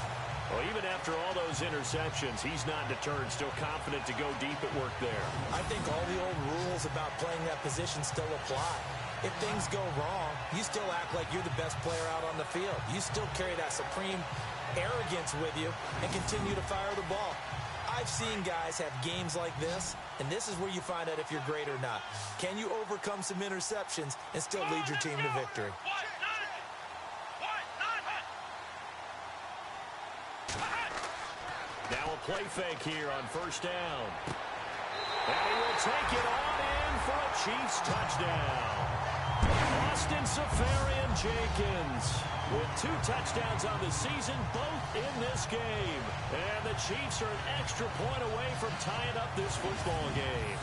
Well, even after all those interceptions, he's not deterred, still confident to go deep at work there. I think all the old rules about playing that position still apply. If things go wrong, you still act like you're the best player out on the field. You still carry that supreme arrogance with you and continue to fire the ball. I've seen guys have games like this, and this is where you find out if you're great or not. Can you overcome some interceptions and still lead your team to victory? Now a play fake here on first down. And he will take it on in for a Chiefs touchdown. Austin Seferian-Jenkins with 2 touchdowns on the season, both in this game. And the Chiefs are an extra point away from tying up this football game.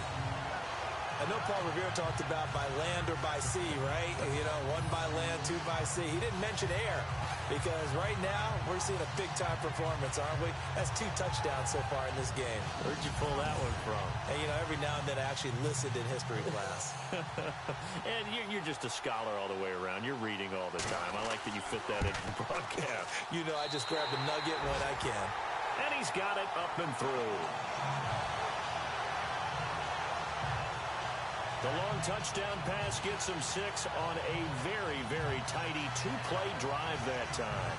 I know Paul Revere talked about by land or by sea, right? You know, 1 by land, 2 by sea. He didn't mention air because right now we're seeing a big-time performance, aren't we? That's 2 touchdowns so far in this game. Where'd you pull that one from? And, you know, every now and then I actually listened in history class. And you're just a scholar all the way around. You're reading all the time. I like that you fit that into the broadcast. You know, I just grab a nugget when I can. And he's got it up and through. The long touchdown pass gets him 6 on a very, very tidy 2-play drive that time.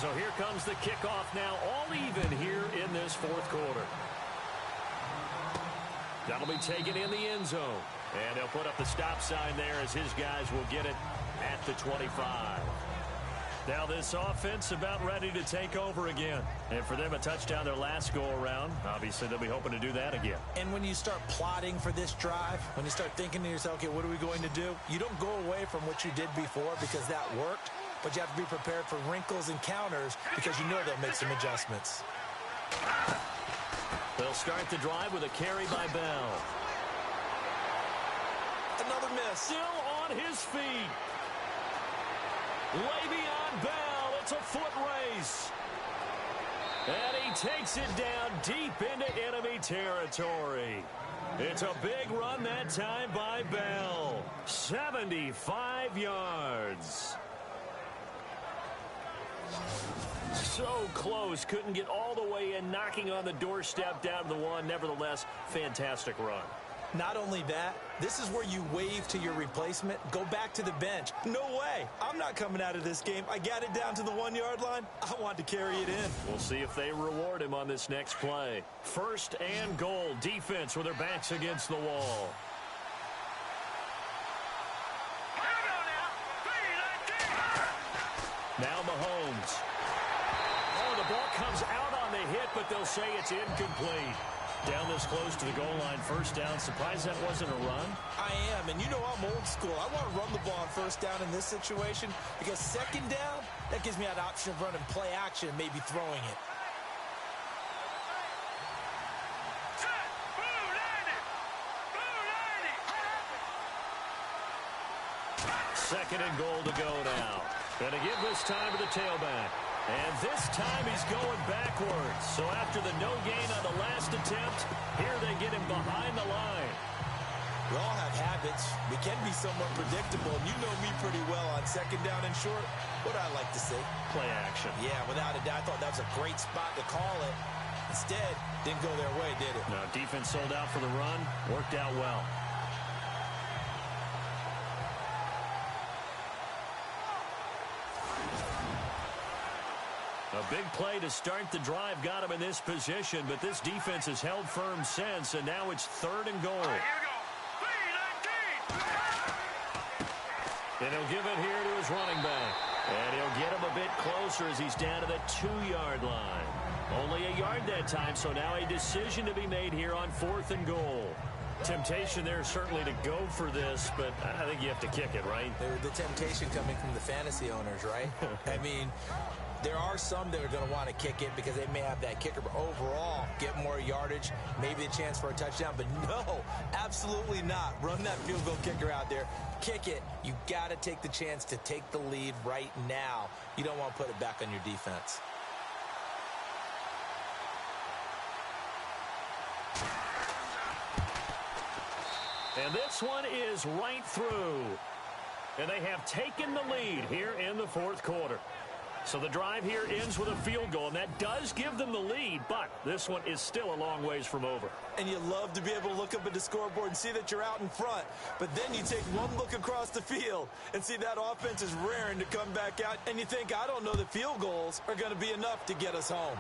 So here comes the kickoff now, all even here in this fourth quarter. That'll be taken in the end zone. And they'll put up the stop sign there as his guys will get it at the 25. Now this offense about ready to take over again. And for them, a touchdown their last go-around. Obviously, they'll be hoping to do that again. And when you start plotting for this drive, when you start thinking to yourself, okay, what are we going to do? You don't go away from what you did before because that worked. But you have to be prepared for wrinkles and counters because you know they'll make some adjustments. They'll start the drive with a carry by Bell. Another miss. Still on his feet. Le'Veon Bell. It's a foot race. And he takes it down deep into enemy territory. It's a big run that time by Bell. 75 yards. So close. Couldn't get all the way in, knocking on the doorstep down to the 1. Nevertheless, fantastic run. Not only that, this is where you wave to your replacement, go back to the bench. No way. I'm not coming out of this game. I got it down to the 1-yard line. I want to carry it in. We'll see if they reward him on this next play. First and goal. Defense with their backs against the wall. Now Mahomes. Oh, the ball comes out on the hit, but they'll say it's incomplete. Down this close to the goal line, first down. Surprised that wasn't a run? I am, and you know I'm old school. I want to run the ball on first down in this situation because second down, that gives me that option of running play action and maybe throwing it. 2nd and goal to go now. Going to give this time to the tailback. And this time he's going backwards. So after the no gain on the last attempt, here they get him behind the line. We all have habits. We can be somewhat predictable. And you know me pretty well on 2nd down and short. What do I like to say? Play action. Yeah, without a doubt. I thought that was a great spot to call it. Instead, didn't go their way, did it? No, defense sold out for the run. Worked out well. A big play to start the drive got him in this position, but this defense has held firm since, and now it's 3rd and goal. Here we go. 3-19. And he'll give it here to his running back. And he'll get him a bit closer as he's down to the 2-yard line. Only a yard that time, so now a decision to be made here on 4th and goal. Temptation there certainly to go for this, but I think you have to kick it, right? The temptation coming from the fantasy owners, right? I mean, there are some that are going to want to kick it because they may have that kicker, but overall, get more yardage, maybe a chance for a touchdown. But no, absolutely not. Run that field goal kicker out there. Kick it. You got to take the chance to take the lead right now. You don't want to put it back on your defense. And this one is right through. And they have taken the lead here in the 4th quarter. So the drive here ends with a field goal, and that does give them the lead, but this one is still a long ways from over. And you love to be able to look up at the scoreboard and see that you're out in front. But then you take one look across the field and see that offense is raring to come back out, and you think, I don't know that field goals are going to be enough to get us home.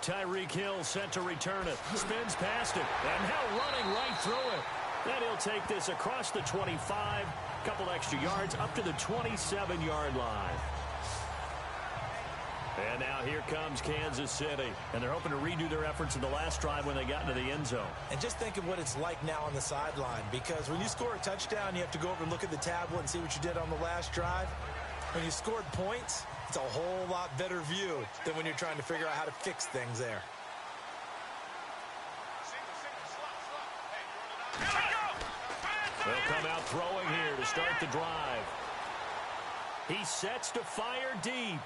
Tyreek Hill set to return it. Spins past it, and now running right through it. Then he'll take this across the 25, couple extra yards up to the 27-yard line. And now here comes Kansas City. And they're hoping to redo their efforts in the last drive when they got into the end zone. And just think of what it's like now on the sideline. Because when you score a touchdown, you have to go over and look at the tablet and see what you did on the last drive. When you scored points, it's a whole lot better view than when you're trying to figure out how to fix things there. They'll come out throwing here to start the drive. He sets to fire deep.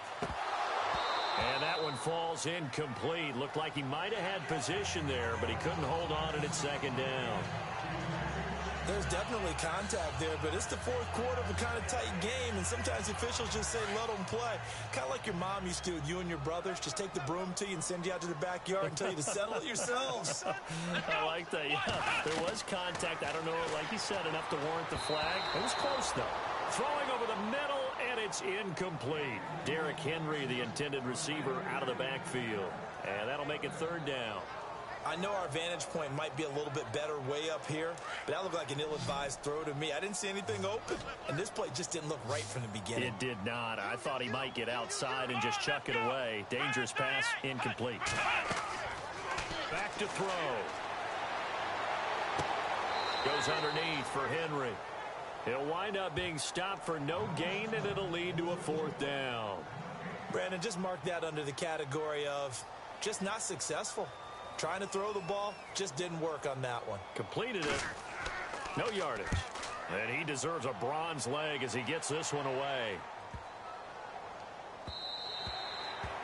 And that one falls incomplete. Looked like he might have had position there, but he couldn't hold on and it's 2nd down. There's definitely contact there, but it's the 4th quarter of a kind of tight game, and sometimes officials just say, let them play. Kind of like your mom used to with you and your brothers. Just take the broom to you and send you out to the backyard and tell you to settle it yourselves. I like that, yeah. There was contact. I don't know, like you said, enough to warrant the flag. It was close, though. Throwing over the middle, and it's incomplete. Derrick Henry, the intended receiver, out of the backfield. And that'll make it 3rd down. I know our vantage point might be a little bit better way up here, but that looked like an ill-advised throw to me. I didn't see anything open, and this play just didn't look right from the beginning. It did not. I thought he might get outside and just chuck it away. Dangerous pass, incomplete. Back to throw. Goes underneath for Henry. He'll wind up being stopped for no gain, and it'll lead to a 4th down. Brandon, just mark that under the category of just not successful. Trying to throw the ball, just didn't work on that one. Completed it. No yardage. And he deserves a bronze leg as he gets this one away.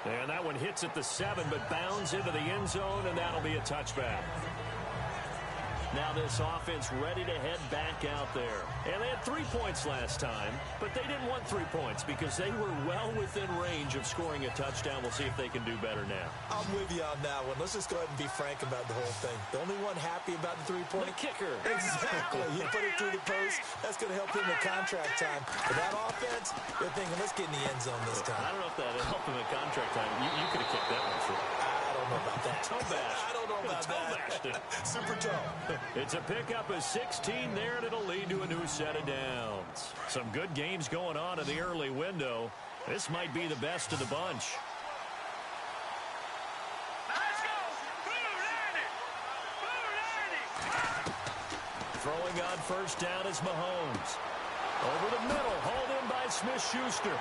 And that one hits at the 7, but bounds into the end zone, and that'll be a touchback. Now this offense ready to head back out there. And they had 3 points last time, but they didn't want 3 points because they were well within range of scoring a touchdown. We'll see if they can do better now. I'm with you on that one. Let's just go ahead and be frank about the whole thing. The only one happy about the 3-point? The kicker. Exactly. He put it through the post. That's going to help him in contract time. But that offense, they're thinking, let's get in the end zone this time. I don't know if that helped him in contract time. You could have kicked that one through. I don't know about that. Toe bash. I don't know about that. Super toe. It's a pickup of 16 there, and it'll lead to a new set of downs. Some good games going on in the early window. This might be the best of the bunch. Let's go. 290. Throwing on 1st down is Mahomes. Over the middle, hauled in by Smith-Schuster.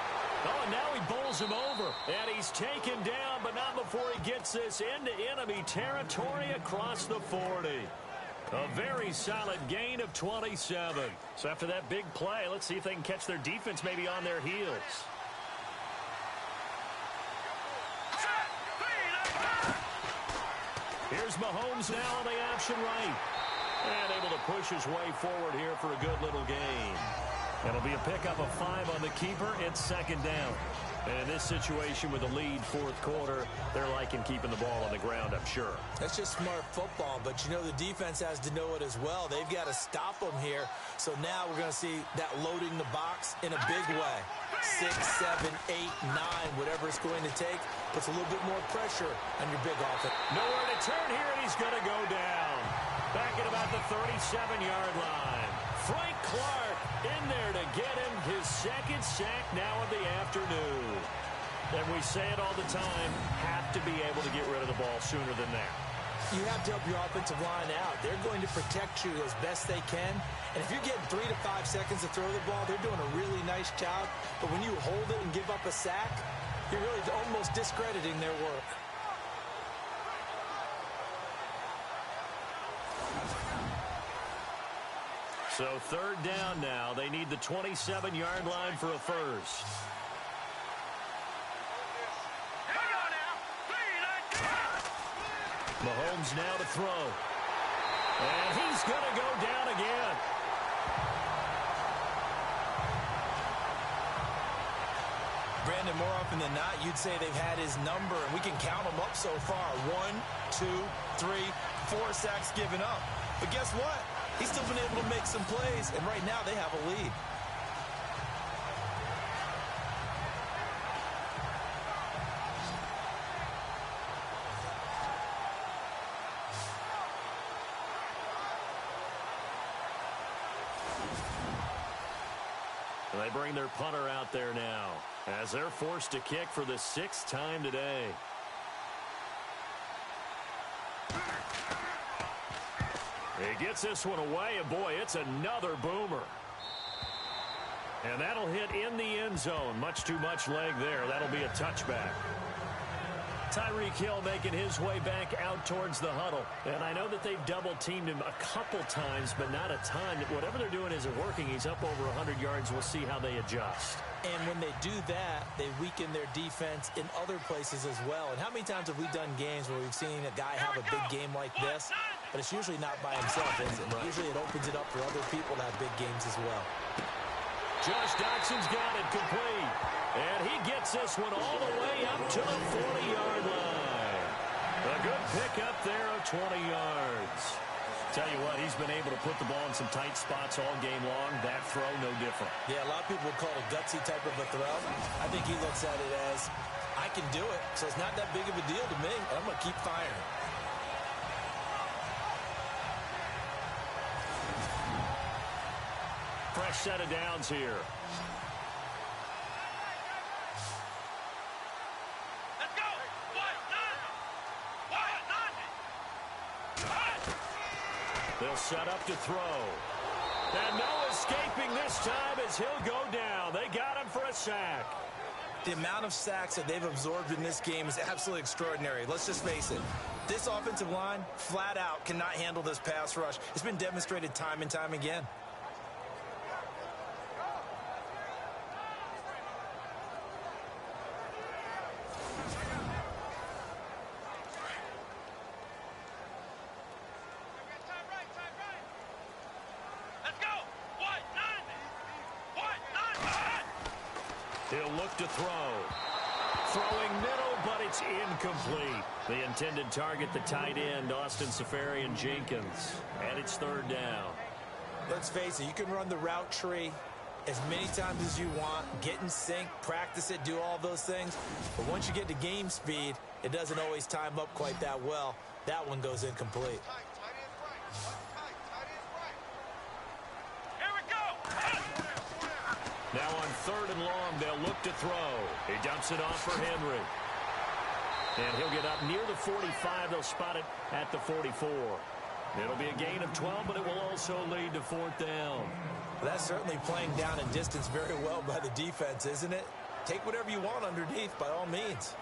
Oh, and now he bowls him over. And he's taken down, but not before he gets this into enemy territory across the 40. A very solid gain of 27. So after that big play, let's see if they can catch their defense maybe on their heels. Here's Mahomes now on the option right. And able to push his way forward here for a good little gain. It'll be a pickup of 5 on the keeper. It's second down. And in this situation with the lead fourth quarter, they're liking keeping the ball on the ground, I'm sure. That's just smart football, but you know the defense has to know it as well. They've got to stop them here. So now we're going to see that loading the box in a big way. 6, 7, 8, 9, whatever it's going to take, puts a little bit more pressure on your big offense. Nowhere to turn here, and he's going to go down. Back at about the 37-yard line. Frank Clark in there to get him his second sack now of the afternoon. And we say it all the time, have to be able to get rid of the ball sooner than that. You have to help your offensive line out. They're going to protect you as best they can. And if you're getting 3 to 5 seconds to throw the ball, they're doing a really nice job. But when you hold it and give up a sack, you're really almost discrediting their work. So third down now. They need the 27-yard line for a first. Mahomes now to throw. And he's going to go down again. Brandon, more often than not, you'd say they've had his number, and we can count them up so far. 1, 2, 3, 4 sacks given up. But guess what? He's still been able to make some plays, and right now they have a lead. They bring their punter out there now as they're forced to kick for the 6th time today. He gets this one away, and boy, it's another boomer. And that'll hit in the end zone. Much too much leg there. That'll be a touchback. Tyreek Hill making his way back out towards the huddle. And I know that they've double-teamed him a couple times, but not a ton. Whatever they're doing isn't working. He's up over 100 yards. We'll see how they adjust. And when they do that, they weaken their defense in other places as well. And how many times have we done games where we've seen a guy have a big game like this? But it's usually not by himself, is it? Right. Usually it opens it up for other people to have big games as well. Josh Doxson's got it complete. And he gets this one all the way up to the 40-yard line. A good pickup there of 20 yards. Tell you what, he's been able to put the ball in some tight spots all game long. That throw, no different. Yeah, a lot of people would call it a gutsy type of a throw. I think he looks at it as, I can do it, so it's not that big of a deal to me. I'm going to keep firing. Fresh set of downs here. Let's go. They'll set up to throw. And no escaping this time as he'll go down. They got him for a sack. The amount of sacks that they've absorbed in this game is absolutely extraordinary. Let's just face it. This offensive line, flat out, cannot handle this pass rush. It's been demonstrated time and time again. He'll look to throw. Throwing middle, but it's incomplete. The intended target, the tight end, Austin Seferian-Jenkins. And it's third down. Let's face it, you can run the route tree as many times as you want, get in sync, practice it, do all those things. But once you get to game speed, it doesn't always time up quite that well. That one goes incomplete. Now on third and long, they'll look to throw. He dumps it off for Henry. And he'll get up near the 45. They'll spot it at the 44. It'll be a gain of 12, but it will also lead to fourth down. That's certainly playing down in distance very well by the defense, isn't it? Take whatever you want underneath by all means.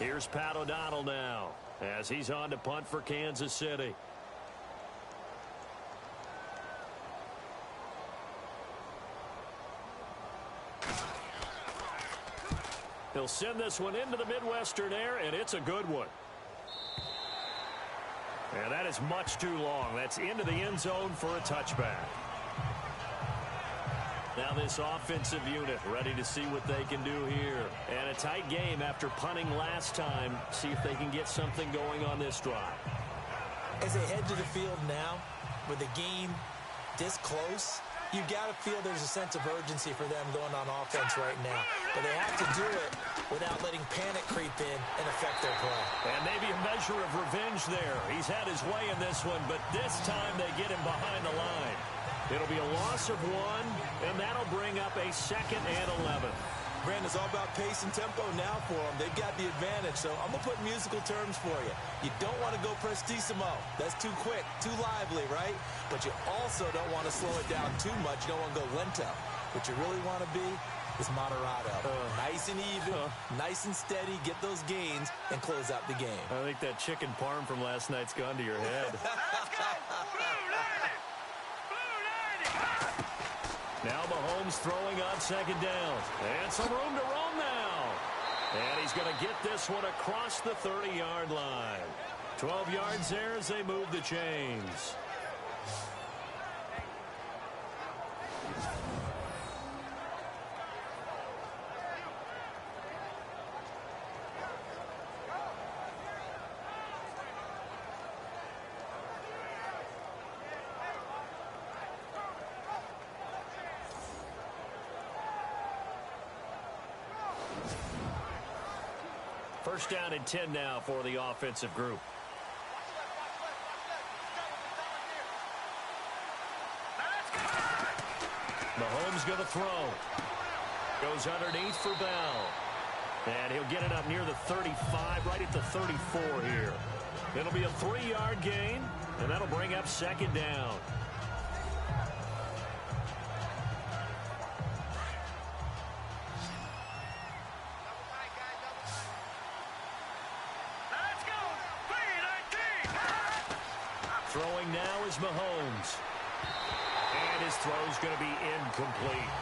Here's Pat O'Donnell now as he's on to punt for Kansas City. He'll send this one into the Midwestern air, and it's a good one. And that is much too long. That's into the end zone for a touchback. Now this offensive unit ready to see what they can do here. And a tight game after punting last time. See if they can get something going on this drive. As they head to the field now, with the game this close, you've got to feel there's a sense of urgency for them going on offense right now. But they have to do it without letting panic creep in and affect their play. And maybe a measure of revenge there. He's had his way in this one, but this time they get him behind the line. It'll be a loss of 1, and that'll bring up a 2nd and 11. Brandon, it's all about pace and tempo now for them. They've got the advantage, so I'm going to put musical terms for you. You don't want to go prestissimo. That's too quick, too lively, right? But you also don't want to slow it down too much. You don't want to go lento. What you really want to be is moderato. Nice and even, nice and steady, get those gains, and close out the game. I think that chicken parm from last night's gone to your head. Now Mahomes throwing on 2nd down. And some room to roam now. And he's going to get this one across the 30-yard line. 12 yards there as they move the chains. First down and 10 now for the offensive group. Mahomes going to throw. Goes underneath for Bell. And he'll get it up near the 35, right at the 34 here. It'll be a 3-yard gain, and that'll bring up 2nd down. Throwing now is Mahomes. And his throw's going to be incomplete.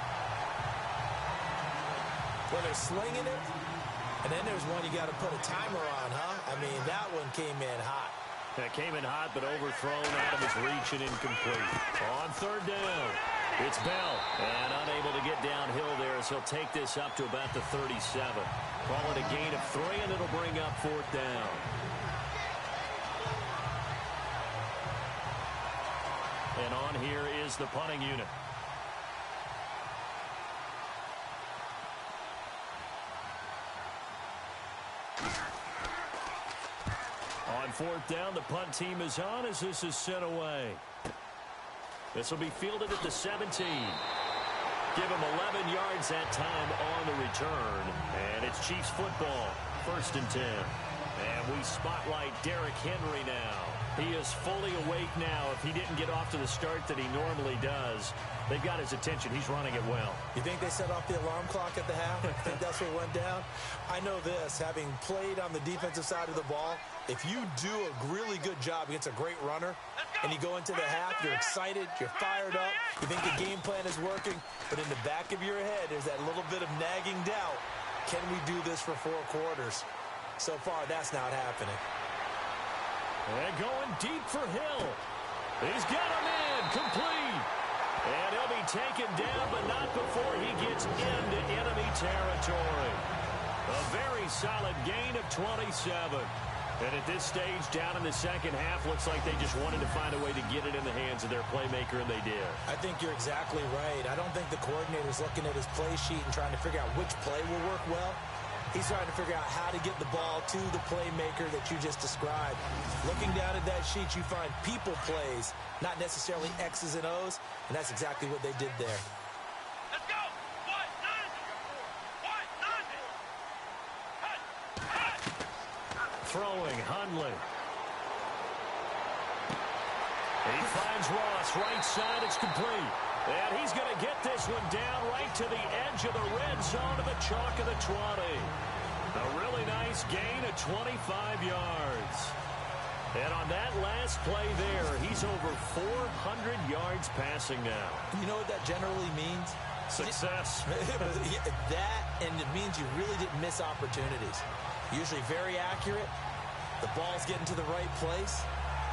Well, they're slinging it, and then there's one you got to put a timer on, huh? I mean, that one came in hot. That came in hot, but overthrown out of his reach and incomplete. On 3rd down, it's Bell. And unable to get downhill there as he'll take this up to about the 37. Call it a gain of 3, and it'll bring up 4th down. And on here is the punting unit. On 4th down, the punt team is on as this is sent away. This will be fielded at the 17. Give him 11 yards that time on the return. And it's Chiefs football, 1st and 10. And we spotlight Derrick Henry now. He is fully awake now. If he didn't get off to the start that he normally does, they've got his attention. He's running it well. You think they set off the alarm clock at the half? I think that's what went down. I know this, having played on the defensive side of the ball, if you do a really good job against a great runner and you go into the half, you're excited, you're fired up, you think the game plan is working, but in the back of your head, there's that little bit of nagging doubt. Can we do this for 4 quarters? So far, that's not happening. And going deep for Hill. He's got him in, complete. And he'll be taken down, but not before he gets into enemy territory. A very solid gain of 27. And at this stage, down in the second half, looks like they just wanted to find a way to get it in the hands of their playmaker, and they did. I think you're exactly right. I don't think the coordinator's looking at his play sheet and trying to figure out which play will work well. He's trying to figure out how to get the ball to the playmaker that you just described. Looking down at that sheet, you find people plays, not necessarily X's and O's, and that's exactly what they did there. Let's go! Throwing, Hundley. He finds Ross, right side, it's complete. And he's going to get this one down right to the edge of the red zone of the chalk of the 20. A really nice gain of 25 yards. And on that last play there, he's over 400 yards passing now. You know what that generally means? Success. That, and it means you really didn't miss opportunities. Usually very accurate. The ball's getting to the right place.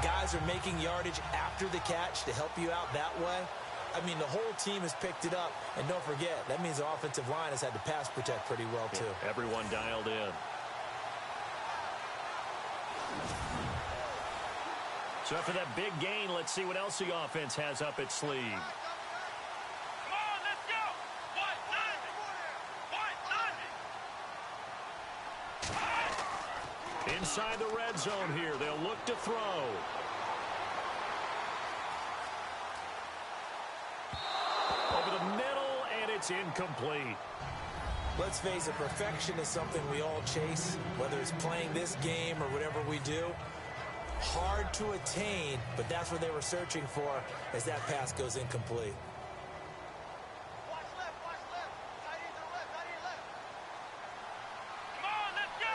Guys are making yardage after the catch to help you out that way. I mean, the whole team has picked it up. And don't forget, that means the offensive line has had to pass protect pretty well, too. Yeah, everyone dialed in. So after that big gain, let's see what else the offense has up its sleeve. Come on, let's go. What? Inside the red zone here, they'll look to throw. Over the middle, and it's incomplete. Let's face it, perfection is something we all chase, whether it's playing this game or whatever we do. Hard to attain, but that's what they were searching for as that pass goes incomplete. Watch left, Side in to the left, side in left. Come on, let's go.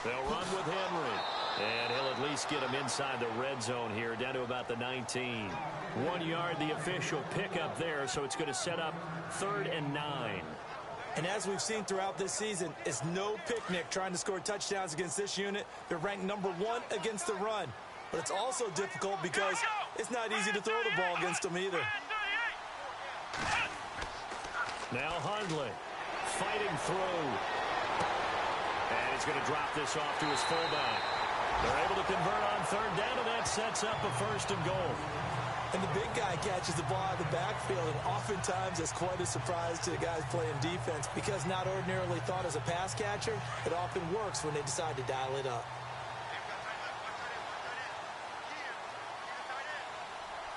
They'll run with Henry. And he'll at least get him inside the red zone here, down to about the 19. 1 yard, the official pickup there, so it's going to set up 3rd and 9. And as we've seen throughout this season, it's no picnic trying to score touchdowns against this unit. They're ranked number 1 against the run. But it's also difficult because it's not easy to throw the ball against them either. Now Hundley fighting through. And he's going to drop this off to his fullback. They're able to convert on 3rd down, and that sets up a 1st and goal. And the big guy catches the ball out of the backfield, and oftentimes that's quite a surprise to the guys playing defense because not ordinarily thought as a pass catcher, it often works when they decide to dial it up.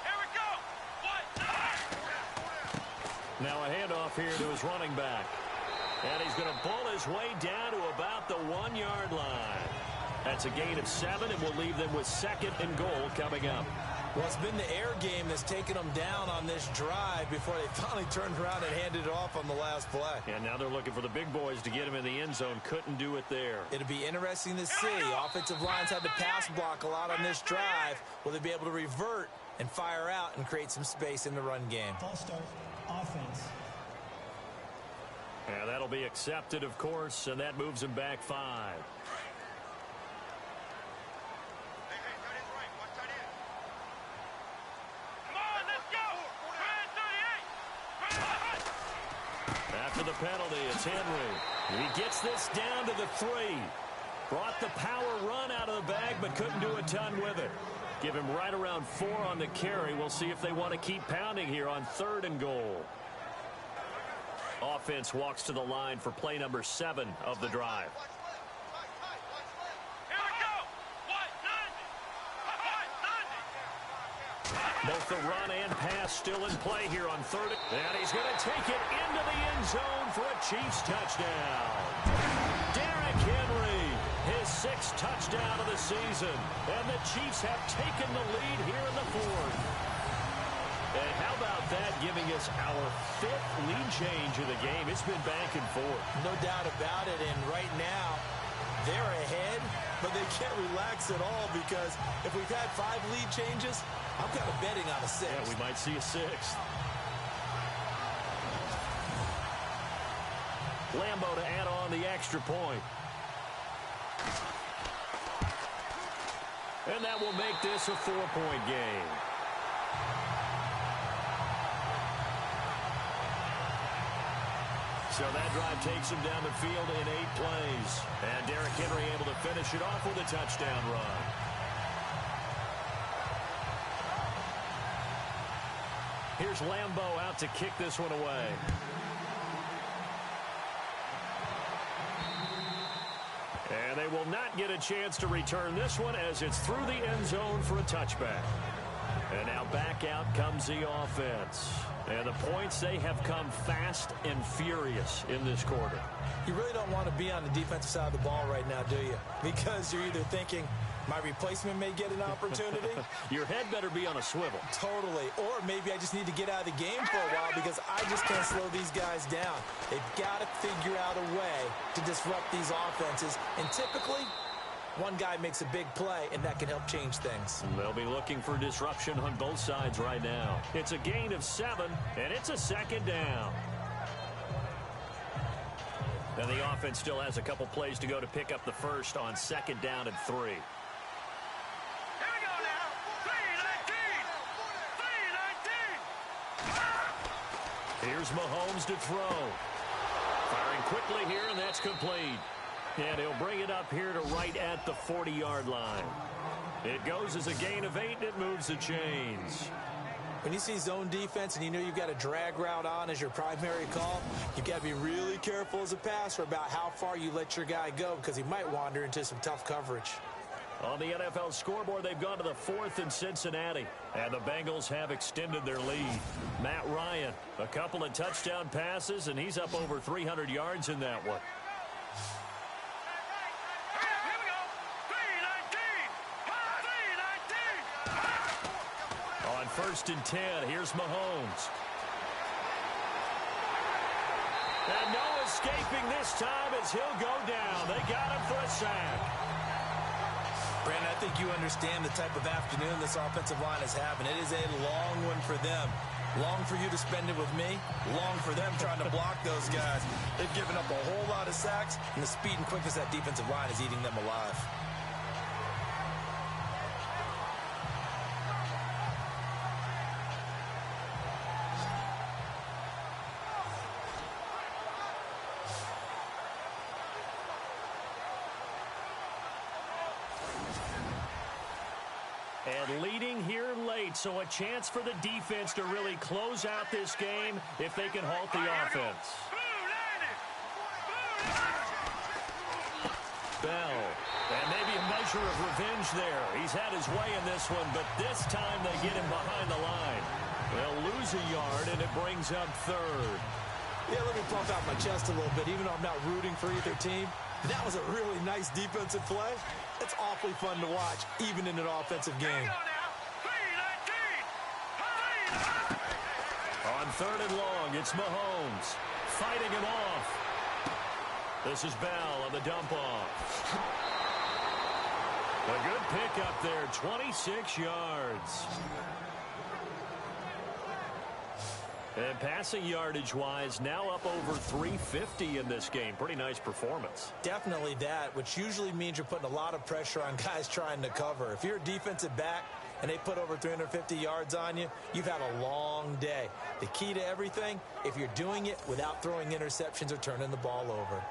Here we go. Now a handoff here to his running back. And he's going to pull his way down to about the 1 yard line. That's a gain of 7, and will leave them with 2nd and goal coming up. Well, it's been the air game that's taken them down on this drive before they finally turned around and handed it off on the last play. And now they're looking for the big boys to get him in the end zone. Couldn't do it there. It'll be interesting to see. Offensive lines had to pass block a lot on this drive. Will they be able to revert and fire out and create some space in the run game? False start, offense. And that'll be accepted, of course, and that moves him back 5. After the penalty, it's Henry. He gets this down to the 3. Brought the power run out of the bag, but couldn't do a ton with it. Give him right around 4 on the carry. We'll see if they want to keep pounding here on 3rd and goal. Offense walks to the line for play number 7 of the drive. Here we go. Both the run and pass still in play here on 3rd. And he's going to take it into the end zone for a Chiefs touchdown. Derrick Henry, his 6th touchdown of the season. And the Chiefs have taken the lead here in the 4th. And how about that, giving us our 5th lead change of the game? It's been back and forth. No doubt about it, and right now, they're ahead, but they can't relax at all because if we've had 5 lead changes, I'm kind of betting on a 6th. Yeah, we might see a 6th. Lambo to add on the extra point. And that will make this a 4-point game. So that drive takes him down the field in 8 plays. And Derrick Henry able to finish it off with a touchdown run. Here's Lambo out to kick this one away. And they will not get a chance to return this one as it's through the end zone for a touchback. And now back out comes the offense. And the points, they have come fast and furious in this quarter. You really don't want to be on the defensive side of the ball right now, do you? Because you're either thinking, my replacement may get an opportunity. Your head better be on a swivel. Totally. Or maybe I just need to get out of the game for a while because I just can't slow these guys down. They've got to figure out a way to disrupt these offenses. And typically, one guy makes a big play, and that can help change things. They'll be looking for disruption on both sides right now. It's a gain of 7, and it's a second down. And the offense still has a couple plays to go to pick up the first on 2nd down and 3. Here's Mahomes to throw. Firing quickly here, and that's complete. And he'll bring it up here to right at the 40-yard line. It goes as a gain of 8, and it moves the chains. When you see zone defense and you know you've got a drag route on as your primary call, you've got to be really careful as a passer about how far you let your guy go because he might wander into some tough coverage. On the NFL scoreboard, they've gone to the 4th in Cincinnati, and the Bengals have extended their lead. Matt Ryan, a couple of touchdown passes, and he's up over 300 yards in that one. On 1st and 10, here's Mahomes. And no escaping this time as he'll go down. They got him for a sack. Brandon, I think you understand the type of afternoon this offensive line is having. It is a long one for them. Long for you to spend it with me. Long for them trying to block those guys. They've given up a whole lot of sacks, and the speed and quickness of that defensive line is eating them alive. And leading here late, so a chance for the defense to really close out this game if they can halt the offense. Bell, and maybe a measure of revenge there. He's had his way in this one, but this time they get him behind the line. They'll lose a yard, and it brings up 3rd. Yeah, let me pump out my chest a little bit, even though I'm not rooting for either team. That was a really nice defensive play. It's awfully fun to watch, even in an offensive game. On 3rd and long, it's Mahomes fighting him off. This is Bell on the dump off. A good pickup there, 26 yards. And passing yardage-wise, now up over 350 in this game. Pretty nice performance. Definitely that, which usually means you're putting a lot of pressure on guys trying to cover. If you're a defensive back and they put over 350 yards on you, you've had a long day. The key to everything, if you're doing it without throwing interceptions or turning the ball over.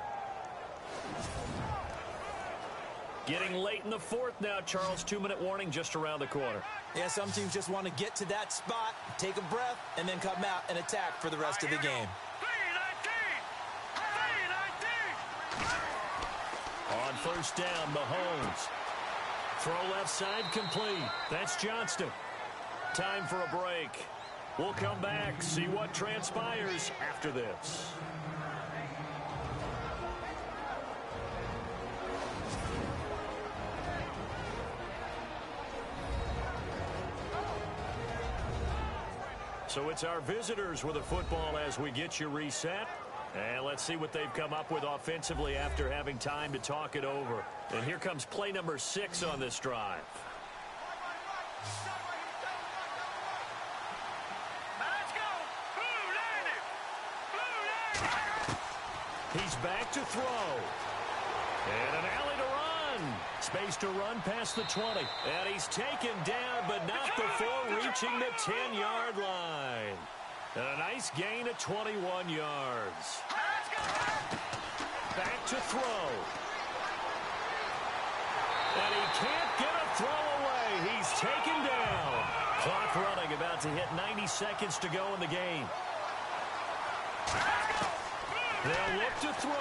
Getting late in the 4th now, Charles. 2-minute warning just around the corner. Yeah, some teams just want to get to that spot, take a breath, and then come out and attack for the rest of the game. On 1st down, Mahomes. Throw left side complete. That's Johnston. Time for a break. We'll come back, see what transpires after this. So it's our visitors with a football as we get you reset. And let's see what they've come up with offensively after having time to talk it over. And here comes play number 6 on this drive. He's back to throw. And an alley to run. Space to run past the 20. And he's taken down, but not before reaching the 10-yard line. And a nice gain of 21 yards. Back to throw. And he can't get a throw away. He's taken down. Clock running, about to hit 90 seconds to go in the game. They'll look to throw.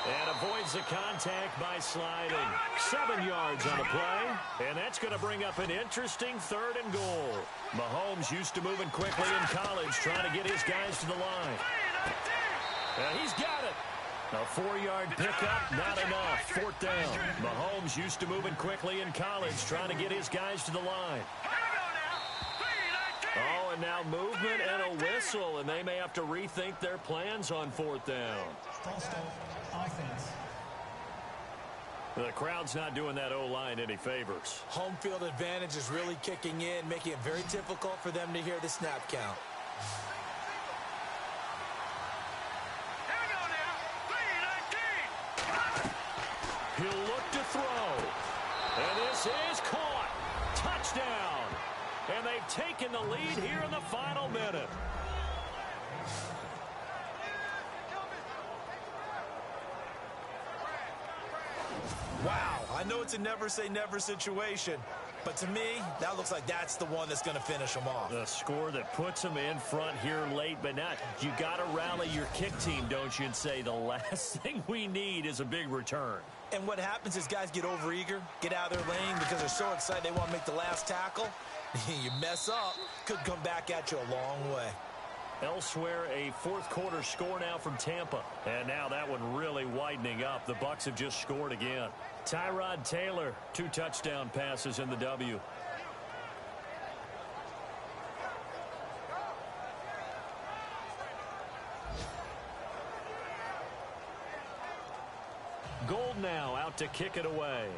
And avoids the contact by sliding. 7 yards on the play. And that's going to bring up an interesting 3rd and goal. Mahomes used to moving quickly in college, trying to get his guys to the line. And he's got it. A 4-yard pickup, not enough. 4th down. Mahomes used to moving quickly in college, trying to get his guys to the line. Oh, and now movement and a whistle, and they may have to rethink their plans on 4th down. False start, offense. The crowd's not doing that O-line any favors. Home field advantage is really kicking in, making it very difficult for them to hear the snap count. He'll look to throw. And this is caught. Touchdown. And they've taken the lead here in the final minute. Wow, I know it's a never-say-never situation, but to me, that looks like that's the one that's going to finish them off. The score that puts them in front here late, but not. You got to rally your kick team, don't you, and say the last thing we need is a big return. And what happens is guys get overeager, get out of their lane because they're so excited they want to make the last tackle. You mess up, could come back at you a long way. Elsewhere, a 4th quarter score now from Tampa. And now that one really widening up. The Bucs have just scored again. Tyrod Taylor, 2 touchdown passes in the W. Gold now out to kick it away.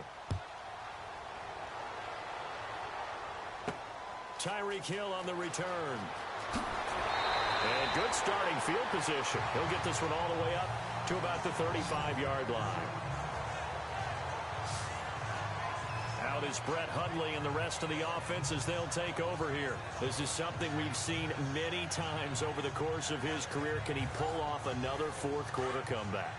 Tyreek Hill on the return. And good starting field position. He'll get this one all the way up to about the 35-yard line. Out is Brett Hundley and the rest of the offense as they'll take over here. This is something we've seen many times over the course of his career. Can he pull off another 4th quarter comeback?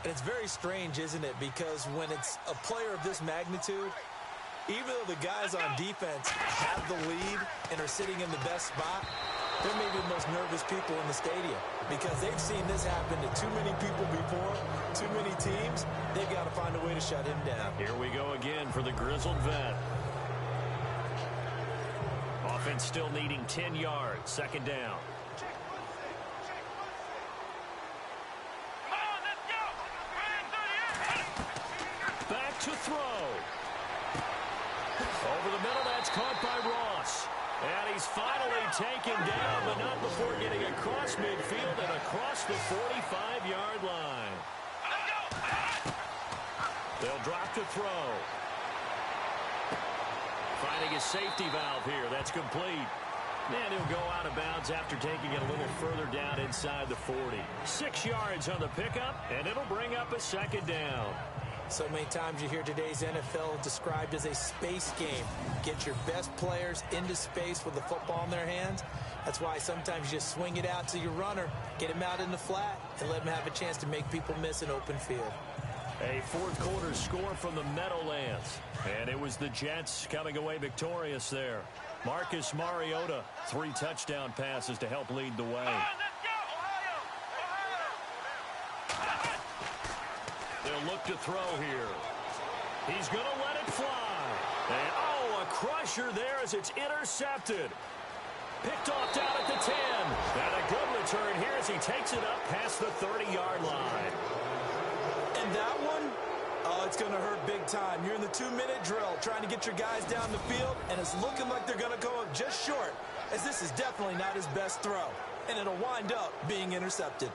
And it's very strange, isn't it? Because when it's a player of this magnitude, even though the guys on defense have the lead and are sitting in the best spot, they're maybe the most nervous people in the stadium because they've seen this happen to too many people before, too many teams. They've got to find a way to shut him down. Here we go again for the grizzled vet. Offense still needing 10 yards. 2nd down. Back to throw. Over the middle, that's caught by Ross. And he's finally taken down, but not before getting across midfield and across the 45-yard line. They'll drop to throw. Finding his safety valve here. That's complete. And he'll go out of bounds after taking it a little further down inside the 40. 6 yards on the pickup, and it'll bring up a 2nd down. So many times you hear today's NFL described as a space game. Get your best players into space with the football in their hands. That's why sometimes you just swing it out to your runner, get him out in the flat, and let him have a chance to make people miss an open field. A 4th quarter score from the Meadowlands. And it was the Jets coming away victorious there. Marcus Mariota, 3 touchdown passes to help lead the way. They'll look to throw here. He's going to let it fly. And, oh, a crusher there as it's intercepted. Picked off down at the 10. And a good return here as he takes it up past the 30-yard line. And that one, oh, it's going to hurt big time. You're in the 2-minute drill trying to get your guys down the field, and it's looking like they're going to go up just short, as this is definitely not his best throw. And it'll wind up being intercepted.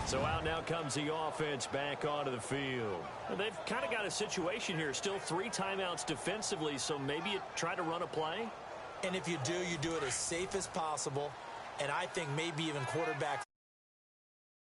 So out now comes the offense back onto the field. And they've kind of got a situation here. Still 3 timeouts defensively, so maybe you try to run a play. And if you do it as safe as possible. And I think maybe even quarterback